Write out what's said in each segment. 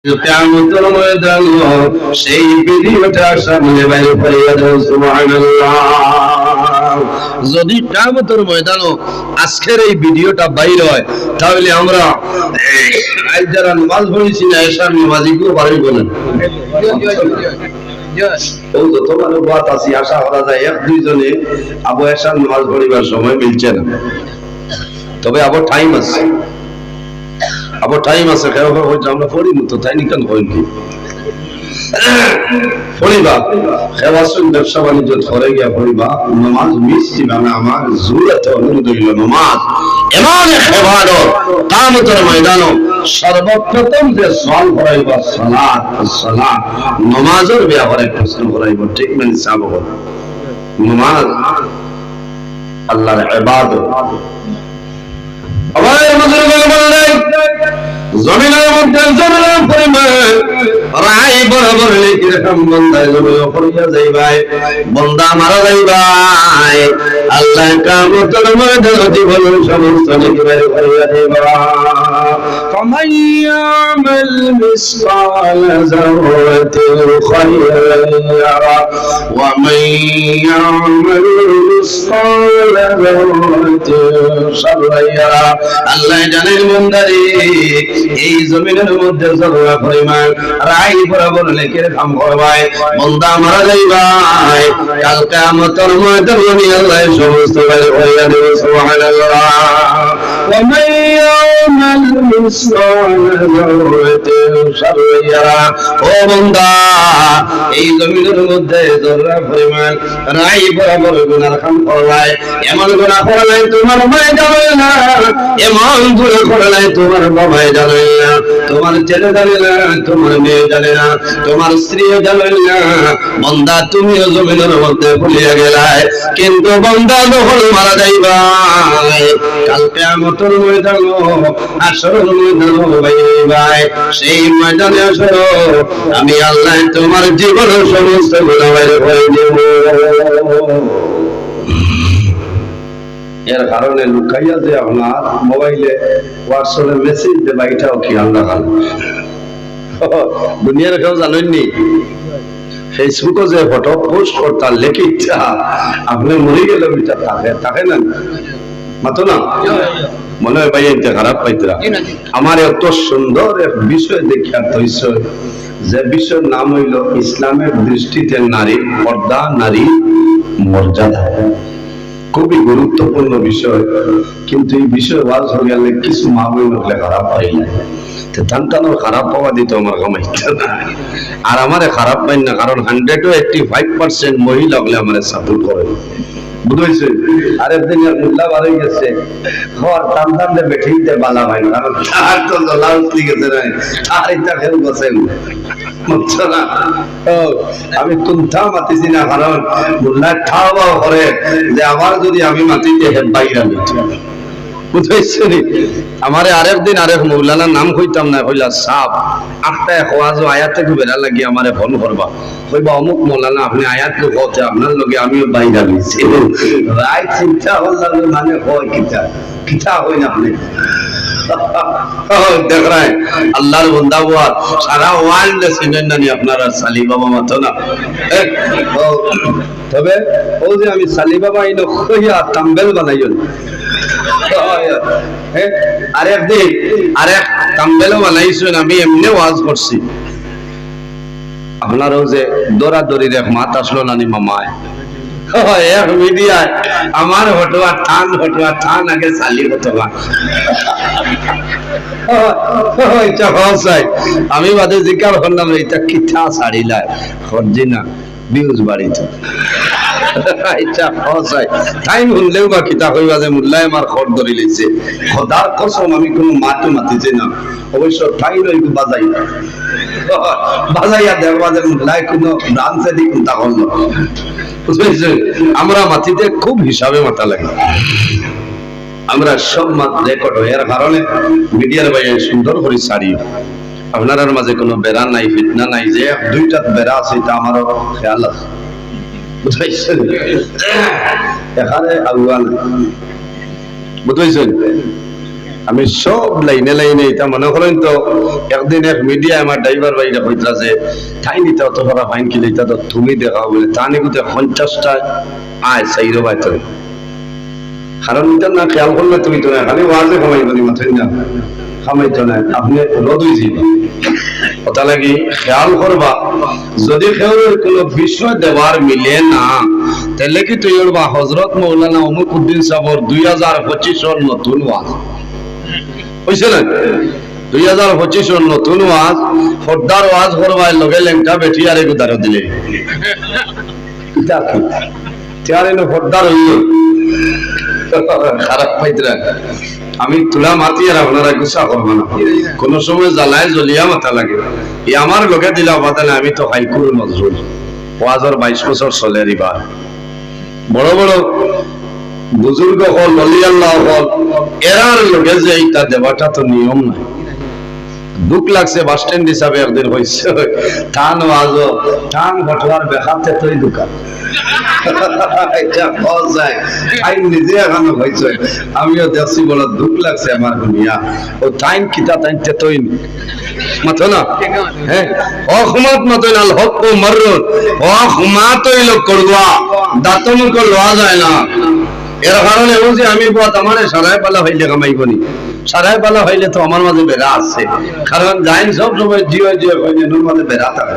কিয়ামতের ময়দান সেই ভিডিওটা সামনে বাইর করিয়া দাও সুবহানাল্লাহ। যদি কিয়ামতের ময়দান আজকের এই ভিডিওটা বাইর হয় তাহলে আমরা আজ যারা নামাজ পড়েছি না এশার নামাজিকেও বাড়ি বলেন ও যত মানুষ বাত আছে আশা করা যায় এক দুইজনে আবু এশার নামাজ পড়িবার সময় মিলছে না, তবে আবার টাইম আছে, আবার টাইম আছে। আমরা পড়িনি তো তাই নি কেন হইল কি পড়িবা খেওয়াসুন ব্যবসা বাণিজ্য ধরে গিয়া পড়িবা নামাজ মিষ্টি মানে আমার জুরাতে অনুরোধ হইল নামাজ এমন ইবাদত কিয়ামতের ময়দানে সর্বপ্রথম যে সওয়াল করাইবা সালাত সালাত নামাজের ব্যাপারে প্রশ্ন করাইবা, ঠিক মানে সাবব নামাজ আল্লাহর ইবাদত। আমার বুজুর্গগণ বলেন জমিনের মধ্যে জমিনের পরিমাণ রাই বরাবর লিখে রাখম বান্দায় জমিনে পড়িয়া যাইবাই, বান্দা মারা যাইবাই, আল্লাহ কিয়ামতের ময়দানে জীবন সমস্ত লিখে বের করিয়া দিবা। ফামান ইয়ামাল মিসকাল যাররাতিন খায়রান ইয়ারা ওয়া মান ইয়ামাল মিসকাল যাররাতিন শাররান ইয়ারা। আল্লাহ জানেন বান্দারে এই জমিনের মধ্যে জররা পরিমাণ রাই বরাবর লিখে কাম করবাই, বান্দা মারা যাইবাই, কাল কিয়ামতের ময়দানে আমি আল্লাহ সমস্ত বের করিয়া দেব সুবহানাল্লাহ। ওয়া মান ইয়ামাল মিসকাল যাররাতিন শাররান ইয়ারা। ও বান্দা এই জমিনের মধ্যে জররা পরিমাণ রাই বরাবর গুনাহ কাম করবাই, এমন গুনাহ করলে তোমার মায় যাবে না, এমন দূরে করলে তোমার বাবাই জানে না, তোমার ছেলে জানে না, তোমার মেয়ে জানে না, তোমার স্ত্রী জানে না। বান্দা তুমিও জমিনের মধ্যে ভুলিয়া গেলাই, কিন্তু বান্দা যখন মারা যাইবাই কাল কিয়ামতের ময়দানে হাশরের ময়দানে বাইবাই, সেই ময়দানে আসো আমি আল্লাহ তোমার জীবনের সমস্ত গুনাহ বাইর করে দেব। এর কারণে লুকাইয়া যে আপনার মোবাইলে হোয়াটসঅ্যাপে মেসেজ দেবা এটাও খেয়াল রাখান। দুনিয়ার কেউ জানেননি ফেসবুকে যে ফটো পোস্ট করতাম লেখে ইচ্ছা আপনি মরে গেলে ওইটা থাকে না মাতো না মনে হয় ভাই এটা খারাপ পাইতরা। আমার এত সুন্দর এক বিষয় দেখিয়া তৈছে যে বিষয়ের নাম হইল ইসলামের দৃষ্টিতে নারীর পর্দা, নারী মর্যাদা। খুবই গুরুত্বপূর্ণ বিষয়, কিন্তু এই বিষয় ওয়াজ হয়ে গেলে কিছু মা বই হলে খারাপ পাই না, তান্তানোর খারাপ পাওয়া দিত আমার কামাইতে না। আর আমারে খারাপ পাই না, কারণ 185% মহিলা হলে আমার সাপোর্ট করে, বুঝেছে। আর একদিন মোল্লা বার হয়ে গেছে ঘর টানটানতে বেঠিতে বালা ভাই, কারণ তার তো জলা উঠলি গেছে না, আর এটা খেল বসেন বুঝছো না। আমি তুমথা মাতিছি না, কারণ মোল্লা খাওয়া করে যে আমার যদি আমি মাতিতে বাইরা নিচ্ছি, বুঝাইছে নি। আমারে আরেকদিন আরেক মৌলানার নাম কইতাম না, কইলা সাপ আটটা আওয়াজ আয়াতে বেড়া লাগি আমারে ফোন করবা, কইবা অমুক মৌলানা আপনি আয়াত কইতে আপনার লগে আমিও বাইরা নিছি। রাই চিন্তা হল্লার মানে হয় কিতা কিতা হই না আপনি দেখ রায় আল্লাহর বান্দা ওয়া সারা ওয়ার্ল্ডে চিনেন না আপনারা সালি বাবা মতো না। তবে ও যে আমি সালি বাবা ইনো কইয়া তাম্বেল বানাইও আরেকদিন আরেক তাম্বেলও বানাইছেন, আমি এমনি ওয়াজ করছি আপনারও যে দৌড়াদৌড়ির এক মাত আসলো নানি মামায় এক মিডিয়ায় আমার হটোয়া টান আগে চালি হটোয়া আমি বাদে জিজ্ঞাসা করলাম এটা কিথা ছাড়িলায় খরজি না বিউজ বাড়িত টাইম শুনলেও বা কিতা কইবা যে মোল্লাই আমার খর ধরি লেছে, খোদার কসম আমি কোনো মাতো মাতিছি না, অবশ্য ঠাই রইব বাজাইয়া দেখবা যে মোল্লাই কোনো ডান্সে দি কোনটা করলো, বুঝেছে। আমরা মাতিতে খুব হিসাবে মাথা লাগে, আমরা সব মাত রেকর্ড হয়, এর কারণে মিডিয়ার বাইরে সুন্দর করে ছাড়ি। আপনার মাঝে কোনো বেড়া নাই, ফিতনা নাই, যে দুইটা বেড়া আছে এটা আমারও খেয়াল আছে, বুঝাইছেন। এখানে আগুয়া নাই, বুঝাইছেন। আমি সব লাইনে লাইনে এটা মনে করেন তো একদিন এক মিডিয়া আমার ড্রাইভার ভাইরা কইতরা যে তাই নিতে অত বড় ফাইন কিলে এটা তো তুমি দেখাও বলে তা নিতে 50টা আয় সাইরো বাইতে কারণ এটা না খেয়াল করলে তুমি তো না খালি ওয়াজে খামাই বলি মাথায় না খামাইতো না আপনি রোদই যাইবা কথা লাগি খেয়াল করবা যদি খেয়ালের কোনো বিষয় দেওয়ার মিলে না তাহলে কি তুই বা হযরত মাওলানা অমুকুদ্দিন সাহেবের 2025 নতুন ওয়াজ হইছে না 2025 নতুন ওয়াজ ফরদার ওয়াজ করবাই লগে লেংটা বেটি আরে গুদার দিলে এটা কি তারে নো ফরদার হইল খারাপ পাইতরা আমি তুলা মাতি আর আপনারা গুসা করবো না কোন সময় জ্বালায় জ্বলিয়া মাথা লাগে এই আমার লগে দিলা বাতালে আমি তো হাইকুল নজরুল ওয়াজর 22 বছর চলে রিবার বড় বড় বুজুর্গ হল অলি আল্লাহ হল এরার লগে যে এইটা দেওয়াটা তো নিয়ম নাই দুঃখ লাগছে বাস স্ট্যান্ড হিসাবে একদিন হয়েছে টান ওয়াজ টান ঘটনার বেখাতে তোই দোকান আমিও দেখছি বড় দুঃখ লাগছে আমার দুনিয়া ও টাইম কিতা টাইমতে তোই মাথো না হ্যাঁ অখমাত মতন আল হক ও মররুন অখমাত হইল করবা দাঁতন কর লওয়া যায় না এর কারণে ও যে আমি বাত আমারে সারায় পালা হইলে কামাইবনি সারায় পালা হইলে তো আমার মাঝে বেড়া আছে কারণ জাইন সব সময় জিও জিও হইলে নূর মাঝে বেড়া থাকে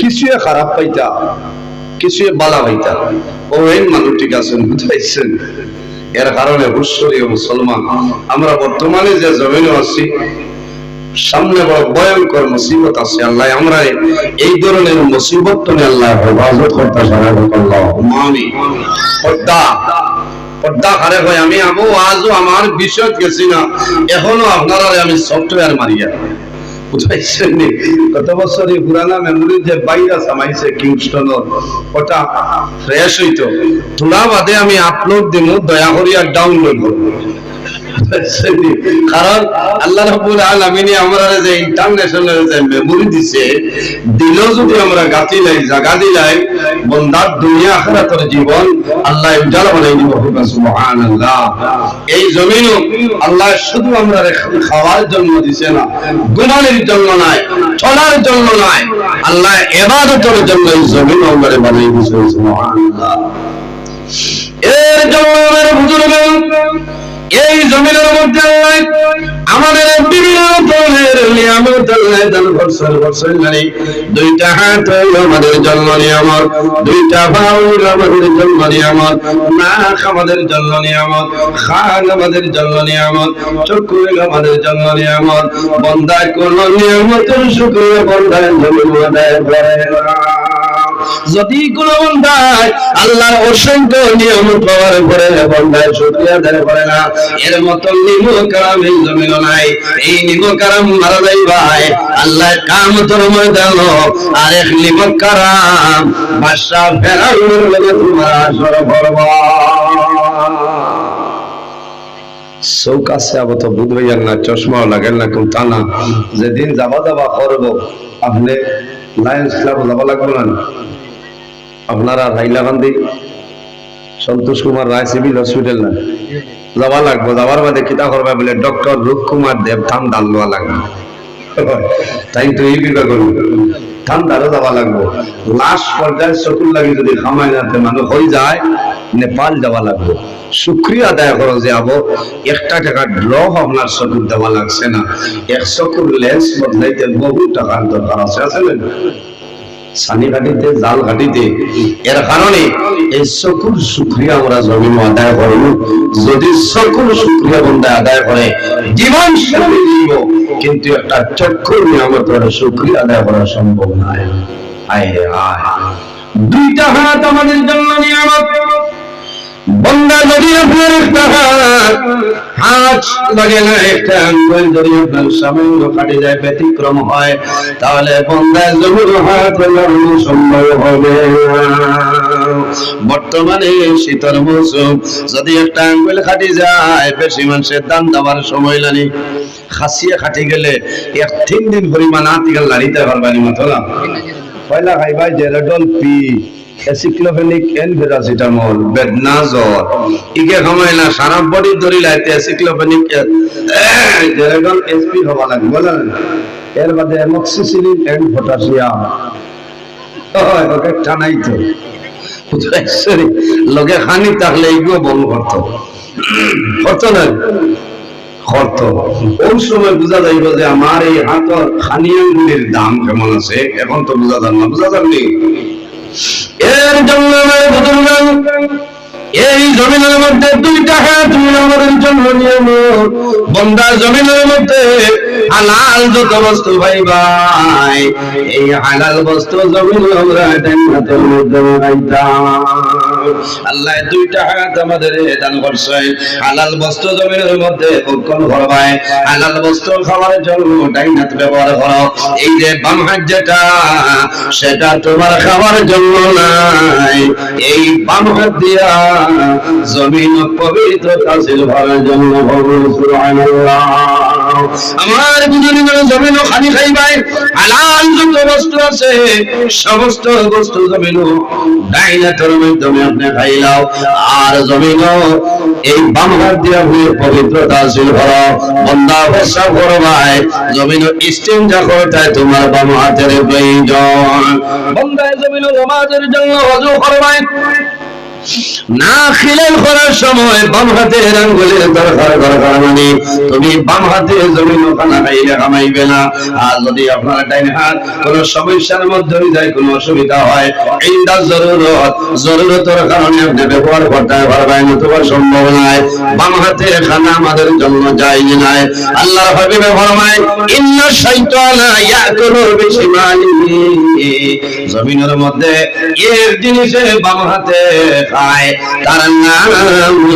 কিছুই খারাপ পাইতা কিছুই বালা হইতা ও এই মানুষ ঠিক আছেন বুঝাইছেন এর কারণে হুশরিয় মুসলমান আমরা বর্তমানে যে জমিনে আছি সামনে বড় ভয়ঙ্কর মুসিবত আছে আল্লাহ আমরা এই ধরনের মুসিবত তো আল্লাহ হেফাজত করতে সাহায্য করলো আমিন পর্দা পর্দা করে হয় আমি আবু আজও আমার বিষয় গেছি না এখনো আপনারা আমি সফটওয়্যার মারিয়া বুঝাইছেন নি কত বছর এই পুরানা মেমোরি যে ভাইরাস আমাইছে কিংস্টন ওটা ফ্রেশ হইতো তোলা বাদে আমি আপলোড দিমু দয়া করিয়া ডাউনলোড করব কারণ আল্লাহ রাব্বুল আলামিন আমরা যে ইন্টারন্যাশনাল যে মেমোরি দিছে দিল যদি আমরা গাতি লাই জায়গা দিলাই বন্দার দুনিয়া আখিরাতের জীবন আল্লাহ উজালা বানাই দিব সুবহানাল্লাহ এই জমিন আল্লাহ শুধু আমরা খাওয়ার জন্য দিছে না গুনাহের জন্য নয় চলার জন্য নয় আল্লাহ ইবাদতের জন্য এই জমিন আমরা বানাই দিয়েছে সুবহানাল্লাহ এর জন্য আমার বুজুর্গ এই জমিনের মধ্যে আল্লাহ আমাদের বিভিন্ন ধরনের নিয়ামত আল্লাহ দান করছেন করছেন মানে দুইটা হাত আমাদের জন্য নিয়ামত দুইটা পা আমাদের জন্য নিয়ামত নাক আমাদের জন্য নিয়ামত কান আমাদের জন্য নিয়ামত চক্ষু আমাদের জন্য নিয়ামত বান্দার কোন নিয়ামতের শুকরিয়া বান্দার জমিন আদায় করে যদি কোন বান্দায় আল্লাহর অসংখ্য নিয়ামত পাওয়ার পরে বান্দায় শুকরিয়া আদায় করে না এর মত নিমো কারাম এই জমিন নাই এই নিমো কারাম মারা যাই ভাই আল্লাহ কিয়ামতের ময়দান আর এক নিমো কারাম বাদশা ফেরাউনের লগে তোমার আসর করব চৌকাছে আবত বুধ হইয়ার না চশমা লাগেন না কোন টানা যেদিন যাবা যাবা করব আপনি লায়ন্স ক্লাব যাবা লাগবে না আপনারা হাইলাকান্দি সন্তোষ কুমার রায় সিভিল হসপিটাল না যাওয়া লাগবে যাওয়ার বাদে কিতা করবে বলে ডক্টর রূপ কুমার দেব ধান ডাল লওয়া লাগবে তাই তো এই বিভাগ ধান ডালও যাওয়া লাগবে লাস্ট পর্যায়ে চকুর লাগি যদি খামাই নাতে মানুষ হয়ে যায় নেপাল যাওয়া লাগবে শুক্রিয়া আদায় করো যে আবো 1 টাকা ড্রপ আপনার চকুর দেওয়া লাগছে না 1 চকুর লেন্স বদলাইতে বহু টাকার দরকার আছে আসলে সানি ঘাটিতে জাল ঘাটিতে এর কারণে এই চকুর শুকরিয়া আমরা জমিন আদায় করব যদি চকুর শুকরিয়া বন্ধা আদায় করে জীবন সামনে দিব কিন্তু একটা চক্ষুর নিয়ামতের শুকরিয়া আদায় করা সম্ভব নয় আয় আয় দুইটা হাত আমাদের জন্য নিয়ামত বন্দা যদি আপনার একটা হাত লাগে না একটা আঙ্গুল যদি আপনার সামান্য কাটে যায় ব্যতিক্রম হয় তাহলে বন্দার জমির হাত লাগানো সম্ভব হবে বর্তমানে শীতের মৌসুম যদি একটা আঙ্গুল কাটে যায় বেশি মানুষের দান দেওয়ার সময় লাগে খাসিয়া কাটি গেলে 1-3 দিন পরিমাণ আতিকাল লাড়িতে পারবানি মতো না পয়লা খাইবাই জেরাডল পি অ্যাসিক্লোফেনিক এন্ড প্যারাসিটামল বেদনা জ্বর ইকে সময় না সারা বডি ধরি লাইতে অ্যাসিক্লোফেনিক যেরকম এসপি হওয়া লাগবে বলেন এর বাদে অ্যামক্সিসিলিন এন্ড পটাশিয়াম ওকে টানাই তো লোকে খানি থাকলে এগুলো বন্ধ করতো করতো না করতো কোন সময় বোঝা যাইব যে আমার এই হাতর খানিয়াগুলির দাম কেমন আছে এখন তো বোঝা যান না বোঝা যাননি এর জন্য আমার বুজুর্গ এই জমিনের মধ্যে 2 টাকা তুমি আমাদের জন্য নিয়ম বন্দা জমিনের মধ্যে হালাল যত বস্তু ভাই ভাই এই হালাল বস্তু জমিন আমরা জান্নাতের মধ্যে লাগাইতাম আল্লাহ 2 টাকা আমাদের দান করছে হালাল বস্তু জমিনের মধ্যে উৎপন্ন করবাই হালাল বস্তু খাওয়ার জন্য ডাইনাত ব্যবহার করো এই যে বাম হাত যেটা সেটা তোমার খাওয়ার জন্য নাই এই বাম হাত দিয়া জমিন পবিত্র তাসিল ভরার জন্য সুবহানাল্লাহ আমার বুজুর্গ জমিন খালি খাইবাই হালাল যত বস্তু আছে সমস্ত বস্তু জমিন ডাইনাতের মাধ্যমে আপনি খাইলাও আর জমিন এই বাম হাত দিয়া পবিত্র তাসিল ভরা বান্দা বসা করবাই জমিন ইস্তেঞ্জা করতে তোমার বাম হাতের প্রয়োজন বান্দা জমিন নামাজের জন্য ওযু করবাই না খিলাল করার সময় বাম হাতের আঙ্গুলের দরকার মানে তুমি বাম হাতে জমিন খানা খাইলে কামাইবে না আর যদি আপনার ডাইন হাত কোনো সমস্যার মধ্যে হয়ে যায় কোনো অসুবিধা হয় ইনদা জরুরতের কারণে আপনি ব্যবহার করতে পারবেন না তোমার সম্ভব নয় বাম হাতে খানা আমাদের জন্য জায়েজ নয় আল্লাহর হাবিব ফরমায় ইন্না শাইতানা ইয়াকুলু বিশিমালিহি জমিনের মধ্যে এর জিনিসে বাম হাতে খায় তার নাম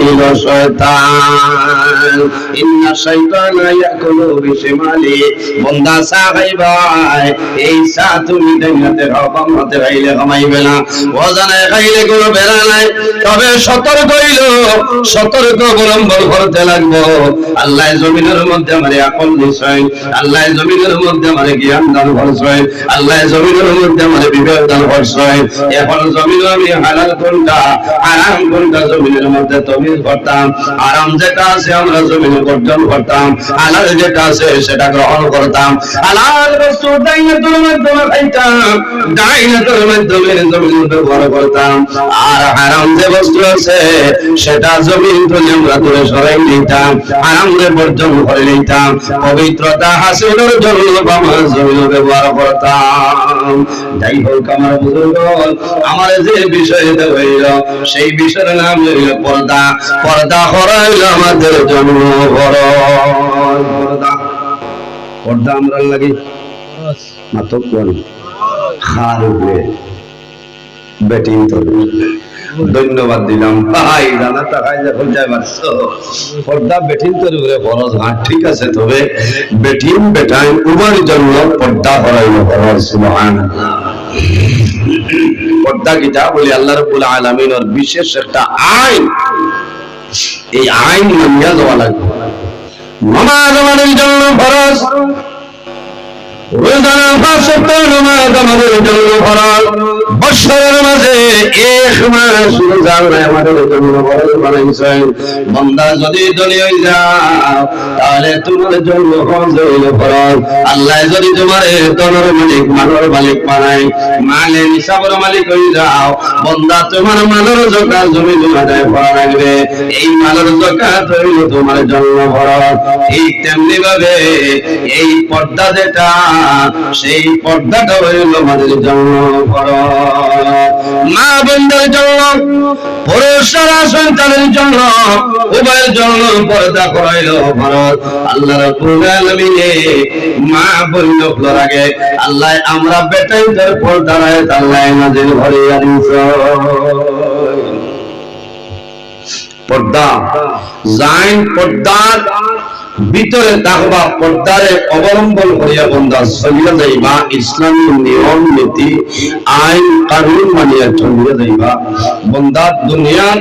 হলো শয়তান ইন্না শাইতানা ইয়াকুলু বিশিমালি বান্দা সা খাইবাই এই সা তুমি ডাইনাতে খাও বাম হাতে খাইলে কামাইবে না ওজানে খাইলে কোনো বেলা নাই তবে সতর্ক অবলম্বন করতে লাগবো আল্লাহ জমিনের মধ্যে আমারে আকল দিয়েছে আল্লাহ জমিনের মধ্যে আমারে জ্ঞান দান করছে আল্লাহ জমিনের মধ্যে আমারে বিবেক দান করছে এখন জমিন আমি হালাল কোনটা হারাম কোনটা জমিনের মধ্যে তমিজ করতাম আরাম যেটা আছে আমরা জমিনে বর্জন করতাম হালাল যেটা আছে সেটা গ্রহণ করতাম হালাল বস্তু ডাইনাতের মাধ্যমে খাইতাম ডাইনাতের মাধ্যমে জমিন ব্যবহার করতাম আর হারাম যে বস্তু আছে সেটা জমিন থেকে আমরা দূরে সরাই নিতাম হারামে বর্জন করে নিতাম পবিত্রতা হাসিলের জন্য বাবা জমিন ব্যবহার করতাম যাই হোক আমার বুজুর্গ আমার যে বিষয় হইল সেই বিষয়ের নাম হইল পর্দা পর্দা হইল আমাদের জন্য বড় পর্দা আমরা লাগি না তো কোন খার ব্যাটিং তবে ধন্যবাদ দিলাম ভাই জানা টাকায় যখন যাই পারছো পর্দা বেটিং তৈরি করে খরচ হ্যাঁ ঠিক আছে তবে বেটিং বেটাই উভয়ের জন্য পর্দা করাইলো খরচ সুবহানাল্লাহ পর্দা কিটা বলি আল্লাহ রাব্বুল আলামিনের বিশেষ একটা আইন এই আইন মানিয়া যাওয়া লাগবে নামাজ আমাদের জন্য ফরজ রোজা নামাজ আমাদের জন্য ফরজ বছরের মাঝে এক মাস রোজা আমাদের জন্য ফরজ বানাইছেন বান্দা যদি ধনী হয়ে যাও তাহলে তোমার জন্য হজ হইল ফরজ আল্লাহ যদি তোমার ধনের মালিক মালের মালিক বানায় মালের হিসাবের মালিক হয়ে যাও বান্দা তোমার মালের যাকাত জমি আদায় করা লাগবে এই মালের যাকাত হইল তোমার জন্য ফরজ ঠিক তেমনি ভাবে এই পর্দা যেটা সেই পর্দাটা হইল আমাদের জন্য ফরজ মা বোনদের জন্য পুরুষরা সন্তানের জন্য উভয়ের জন্য পর্দা করাইল ফরজ আল্লাহ রাব্বুল আলামিন মা বোনদের আগে আল্লাহ আমরা বেটাইদের পর্দা রায় আল্লাহ নাজিল করিয়া দিয়েছে পর্দা জাইন পর্দার ভিতরে তাকওয়া পর্দারে অবলম্বন করিয়া বন্দা চলিয়া যাইবা, ইসলামী নিয়ম নীতি আইন কানুন মানিয়া চলিয়া যাইবা, বন্দা দুনিয়ার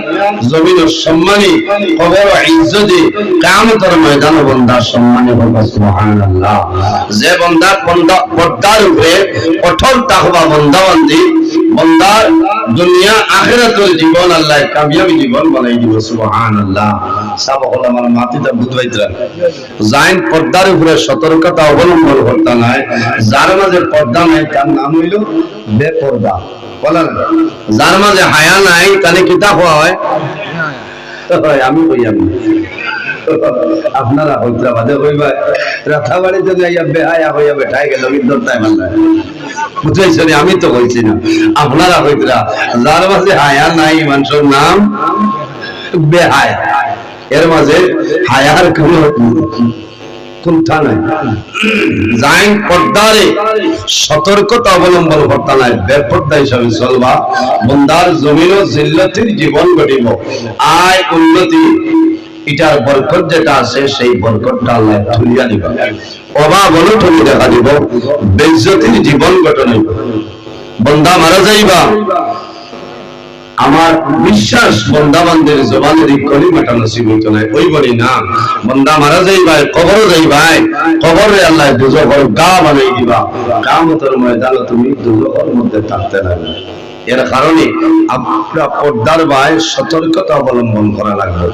জমিন সম্মানী, কবর ইজ্জতি, কিয়ামতের ময়দান বন্দা সম্মানী হবে। সুবহানাল্লাহ। যে বন্দা পর্দার উপরে কঠোর তাকওয়া বন্দাবন্দি, বন্দার দুনিয়া আখিরাতের জীবন আল্লাহ কামিয়াবি জীবন বানাই দিব। সুবহানাল্লাহ। সব হল আমার মাটিটা বুঝবাইতরা জাইন পর্দার উপরে সতর্কতা অবলম্বন করতে নাই, যার মাঝে পর্দা নাই তার নাম হইল বেপর্দা। বলেন যার মাঝে হায়া নাই তাহলে কিতাব হয় আমি কই আমি আপনারা হইদ্রাবাদে হইবা রাথাবাড়ি যদি আইয়া বেহায়া হইয়া বেঠাই গেল বিদ্যুৎটাই মানলে বুঝাইছি, আমি তো বলছি না আপনারা হইদ্রা যার মাঝে হায়া নাই মানুষের নাম বেহায়া, এর মাঝে হায়ার কোন কুণ্ঠা নাই। জাইন পর্দারে সতর্কতা অবলম্বন করতে নাই, বেপর্দা হিসাবে চলবা, বন্দার জমিন ও জিল্লতির জীবন গঠিব, আয় উন্নতি এটার বরকত যেটা আছে সেই বরকতটা আল্লাহ তুলিয়া দিবা, অভাব অনটনি দেখা দিব, বেইজ্জতির জীবন গঠন হইব, বন্দা মারা যাইবা। আমার বিশ্বাস বন্দাবানদের জবানের কলিমাটা নসিব হইত না, ওই বলি না বন্দা মারা যাইবাই, কবর যাইবাই, কবরে আল্লাহ দুজখর গা বানাই দিবা, কিয়ামতের ময়দানে তুমি দুজখর মধ্যে থাকতে লাগবে। এর কারণে আমরা পর্দার বাই সতর্কতা অবলম্বন করা লাগবে।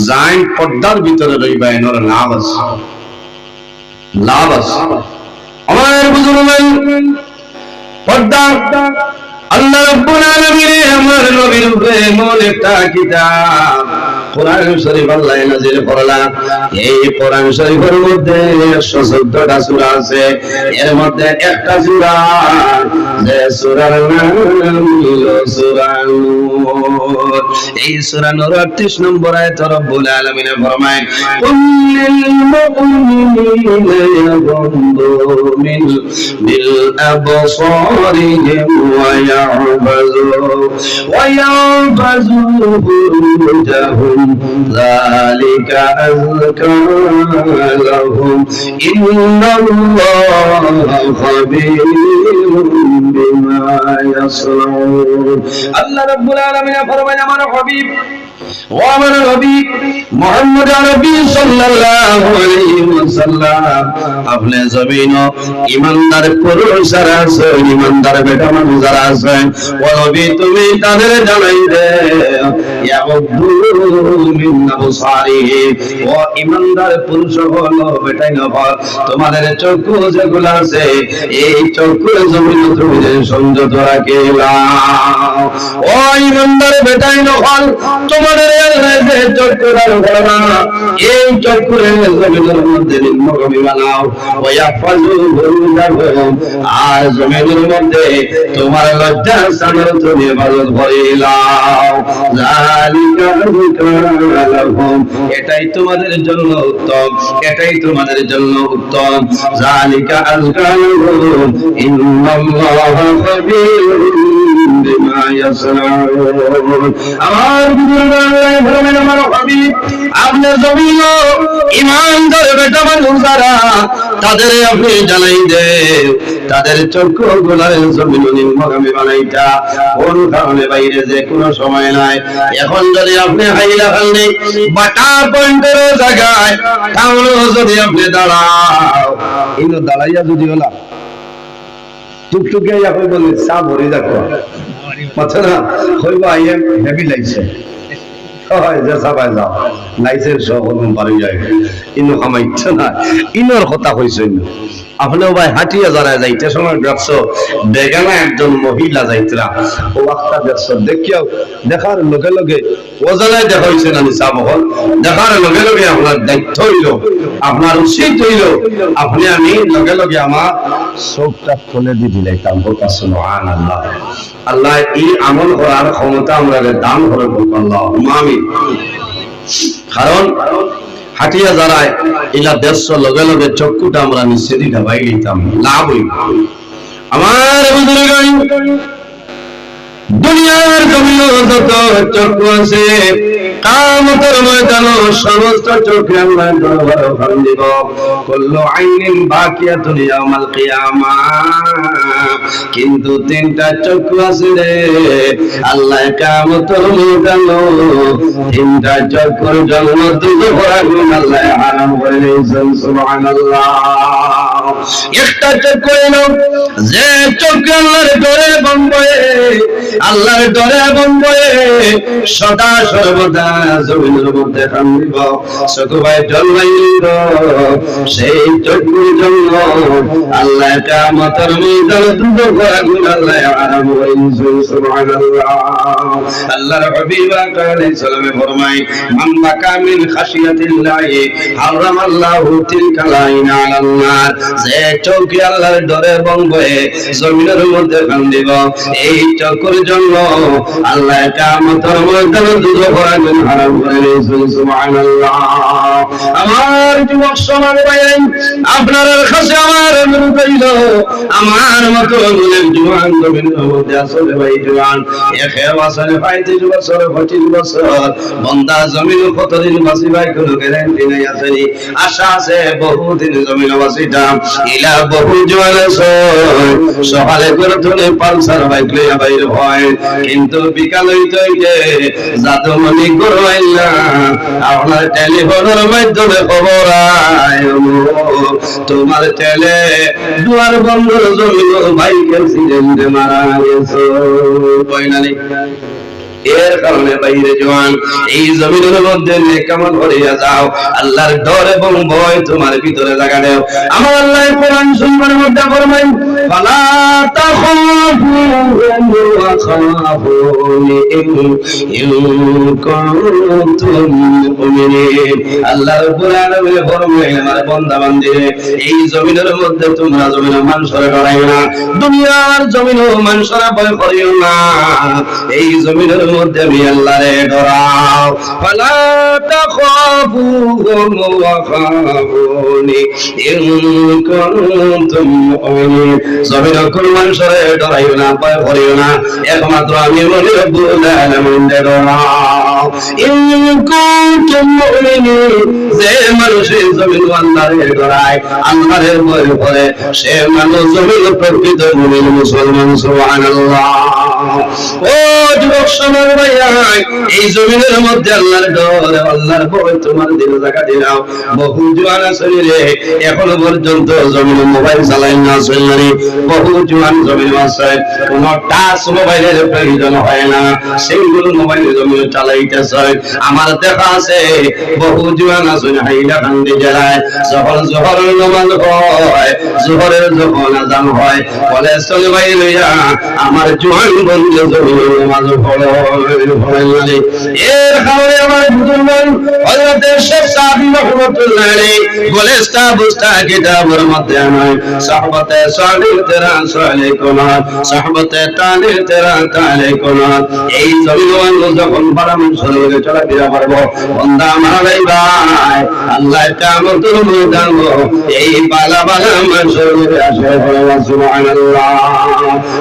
জাইন পর্দার ভিতরে রইবা, এর লাভ আছে, লাভ আছে। আমার বুঝুন পর্দা আল্লাহ রাব্বুল আলামিন আমার নবীর উপরে এমন একটা কিতাব কোরআন শরীফ আল্লাহ নাযিল করলেন। এই কোরআন শরীফের মধ্যে 114টা সূরা আছে, এর মধ্যে একটা সূরা যে সূরার নাম হলো সূরা নূর। এই সূরা নূর 38 নম্বর আয়াত রব্বুল আলামিন ফরমায়, কুল্লিল মুমিনিনা ইয়াগুদ্দু মিল আবসারিহিম ওয়া ويعبزوا فروجهم ذلك أزكى لهم إن الله خبير بما يصنعون। الله رب العالمين فرمان আমার হাবিব ও আমার নবী মুহাম্মদ আরবি সাল্লাল্লাহু আলাইহি ওয়াসাল্লাম, আপনি জমিন ইমানদার পুরুষ যারা আছে, ইমানদার বেটা মানুষ যারা আছে, ও নবী তুমি তাদের জানাই দে ইয়াবদু মিন আবসারিহি, ও ইমানদার পুরুষ হলো বেটাই নফর, তোমাদের চক্ষু যেগুলো আছে এই চক্ষু জমিন তুমি সংযত রাখিলা। ও ইমানদার বেটাই নফর, তোমাদের যে চক্ষুর ঘটনা এই চক্ষুরের জমিনের মধ্যে নিম্নগামী বানাও, ওয়াফাজু ফুরুজাহুম, আর জমিনের মধ্যে তোমার লজ্জা স্থানের তুমি হেফাজত করিলাও। যালিকা যিকরা লাহুম, এটাই তোমাদের জন্য উত্তম, এটাই তোমাদের জন্য উত্তম। যালিকা আযকা লাহুম ইন্নাল্লাহা খাবীরুম বিমা ইয়াসনাউন। আমার আমার হাবিব আপনি জমিন ইমানদার বেটা মানুষ যারা তাদের আপনি জানাই দে তাদের চক্ষু গুলার জমিন নিম্নগামী বানাইটা কোন কারণে বাইরে যে কোনো সময় নাই। এখন যদি আপনি হাইলা খালনি বাটা পয়েন্টের জায়গায় তাহলে যদি আপনি দাঁড়াও, কিন্তু দাঁড়াইয়া যদি হলা টুকটুকে এখন বলে চা ভরি দেখো আচ্ছা না হইব আইএম হেভি লাগছে আপনিও ভাই হাঁটিয়া যারা যাইতে সময় দেখছো বেগানা একজন মহিলা যাইতরা ও একটা দেখছো দেখিয়াও দেখার লগে লগে ও জায়গায় দেখা হয়েছে না নিশাবহল দেখার লগে লগে আপনার দায়িত্ব হইল, আপনার উচিত হইল আপনি আমি লগে লগে আমার চোখটা খুলে দিয়ে দিলাইতাম। সুবহানাল্লাহ। আল্লাহ এই আমল করার ক্ষমতা আমরা দান করে আল্লাহ আমিন। কারণ হাটিয়া যারায় এলা দেশ লগে লগে চক্ষুটা আমরা নিচে দিটা ভাই দিতাম লাভ হইব। আমার দুনিয়ার জমিন যত চক্ষু আছে কিয়ামতের ময়দানে সমস্ত চোখে আল্লাহ দরবারে ওখান দিব কুল্লু আইনিন বাকিয়াতুন ইয়াউমাল কিয়ামা কিন্তু তিনটা চক্ষু আছে রে আল্লাহ কিয়ামতের ময়দানে তিনটা চক্ষুর জন্য দুটো আগুন আল্লাহ হারাম করে দিয়েছেন সুবহানাল্লাহ একটা চক্ষু এলো যে চক্ষু আল্লাহর ডরে বন্ধয়ে আল্লাহর ডরে বন্ধয়ে সদা সর্বদা জমিনের মধ্যে কান্দিব চক্ষু ভাই জন্মাইল সেই চক্ষুর জন্য আল্লাহ কিয়ামতের ময়দানে দুটো আগুন আল্লাহ হারাম করে দিয়েছেন সুবহানাল্লাহ আল্লাহর হাবিব আলাইহিস সালাম ফরমায় মান বাকা মিন খাশিয়াতিল্লাহি হারামাল্লাহু তিলকাল আইনা আলান নার যে চোখে আল্লাহর ডরে বন্ধয়ে জমিনের মধ্যে কান্দিব এই চক্ষুর জন্য আল্লাহ কিয়ামতের ময়দানে দুটো আগুন হারাম করে দিয়েছেন সুবহানাল্লাহ আমার যুবক সমাজ ভাই আপনাদের কাছে আমার অনুরোধ হইল আমার মতো অনেক জওয়ান জমিনের মধ্যে আসলে ভাই জওয়ান 1 বছরে 35 বছর 25 বছর বন্দা জমিন কতদিন বাসি ভাই কোনো গ্যারান্টি নাই আসেনি আশা আছে বহুদিন জমিন বাসিটা ইলা বহু জওয়ান আছে সকালে করে তুলে পালসার বাইক লইয়া বাইরে হয় কিন্তু বিকাল হইতে হইতে জাদুমণি করবাইলা আপনার টেলিফোনের মাধ্যমে খবর আয় তোমার ছেলে দুয়ার বন্ধ জমিন বাইক অ্যাক্সিডেন্টে মারা গেছে কইনানি এর কারণে বাইরে জওয়ান এই জমিনের মধ্যে নেকামল করিয়া যাও আল্লাহর ডর এবং ভয় তোমার ভিতরে জায়গা দাও আমার আল্লাহ কোরআন সুন্নাহর মধ্যে ফরমায় ফালা তাখাফু ওয়া খাফুনি ইন কুনতুম মুমিনিন আল্লাহ রাব্বুল আলামিন ফরমায় আমার বান্দা বান্দিরে এই জমিনের মধ্যে তোমরা জমিনের মানুষের ডরাইও না দুনিয়ার জমিনও মানুষের ভয় করিও না এই জমিনের মধ্যে আমি আল্লাহরে ডরাও ফালা তাখাফুহুম ওয়া খাফুনি ইন কুনতুম মুমিনিন জমিনের কোন মানুষের ডরাইও না ভয় করিও না একমাত্র আমি রব্বুল আলামিনকে ডরাও ইন কুনতুম মুমিনিন যে মানুষ জমিন আল্লাহরে ডরায় আল্লাহরে ভয় করে সে মানুষ জমিন প্রকৃত মুমিন মুসলমান সুবহানাল্লাহ ও যুবক সমাজ ভাই এই জমিনের মধ্যে আল্লাহর ডর আল্লাহর ভয় তোমার দিলে জায়গা দিলাও বহু জওয়ান আছে রে এখনো পর্যন্ত জমিনে মোবাইল চালায় না চলনি বহু জওয়ান জমিনে আছে কোন টাচ মোবাইলের প্রয়োজন হয় না সেইগুলো মোবাইল জমিনে চালাইতেছে আমার দেখা আছে বহু জওয়ান আছে হাইলাকান্দি জেলায় যখন জোহরের নামাজ হয় জোহরের যখন আযান হয় কলেজ চলে ভাই লইয়া আমার জওয়ান বন্ধু জমিনে নামাজ পড়ে এর কারণে আমার বুজুর্গগণ হযরত শেখ সাদি রাহমাতুল্লাহ আলাইহি কলেজটা বুঝতা কিতাবের মধ্যে নয় সাহাবাতে সালিহ তেরা সালে কোন সাহাবাতে তালিহ তেরা তালে কোন এই জমিন যখন বড় মানুষের লগে চলাফেরা করব বান্দা আমার ভাই আল্লাহ কিয়ামতের ময়দানে এই বালা বালা মানুষের লগে আসে সুবহানাল্লাহ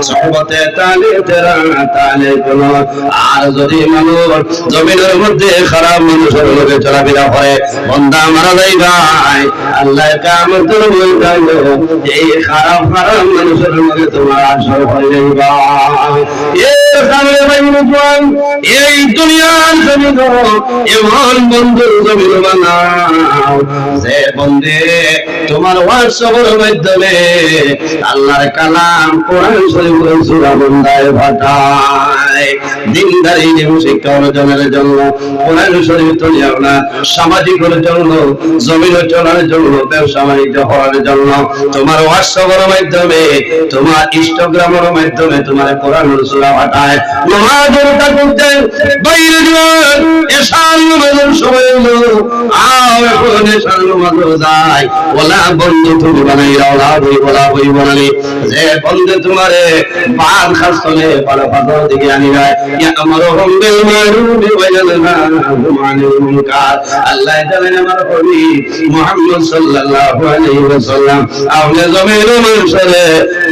সাহাবাতে তালিহ তেরা তালে কোন আর যদি মানুষ জমিনের মধ্যে খারাপ মানুষের লগে চলাফেরা করে বান্দা মারা যায় ভাই আল্লাহ কিয়ামতের ময়দানে এই খারাপ খারাপ মানুষের লগে তোমার আসর হয়ে যাইবা এর কারণে ভাই মুসলমান এই দুনিয়ার জমিন এমন বন্ধু জমিন বানাও যে বন্ধে তোমার হোয়াটসঅ্যাপের মাধ্যমে আল্লাহর কালাম কোরআন শরীফের সূরা বান্দায় পাঠায় দিনদারি শিক্ষা অর্জনের জন্য কোরআন শরীফ তৈরিও না সামাজিকের জন্য জমিন চলার জন্য ব্যবসা বাণিজ্য করার জন্য তোমার হোয়াটসঅ্যাপের মাধ্যমে তোমার ইনস্টাগ্রামের মাধ্যমে তোমার কোরআন সূরা পাঠায় নামাজের তাকুতে বাইরে দিন এশার নামাজের সময় হলো আও এখন এশার নামাজ যায় ওলা বন্ধু তুমি বানাইরা ওলা বই বানালি যে বন্ধু তোমারে বাদ খাসলে পাড়া পাতা দিকে আনি যায় ইয়ামরুহুম বিল মারুফি ওয়া ইয়ানহাহুম আনিল মুনকার আল্লাহ জানেন আমার নবী মুহাম্মদ সাল্লাল্লাহু আলাইহি ওয়াসাল্লাম আপনি জমিনের মানুষের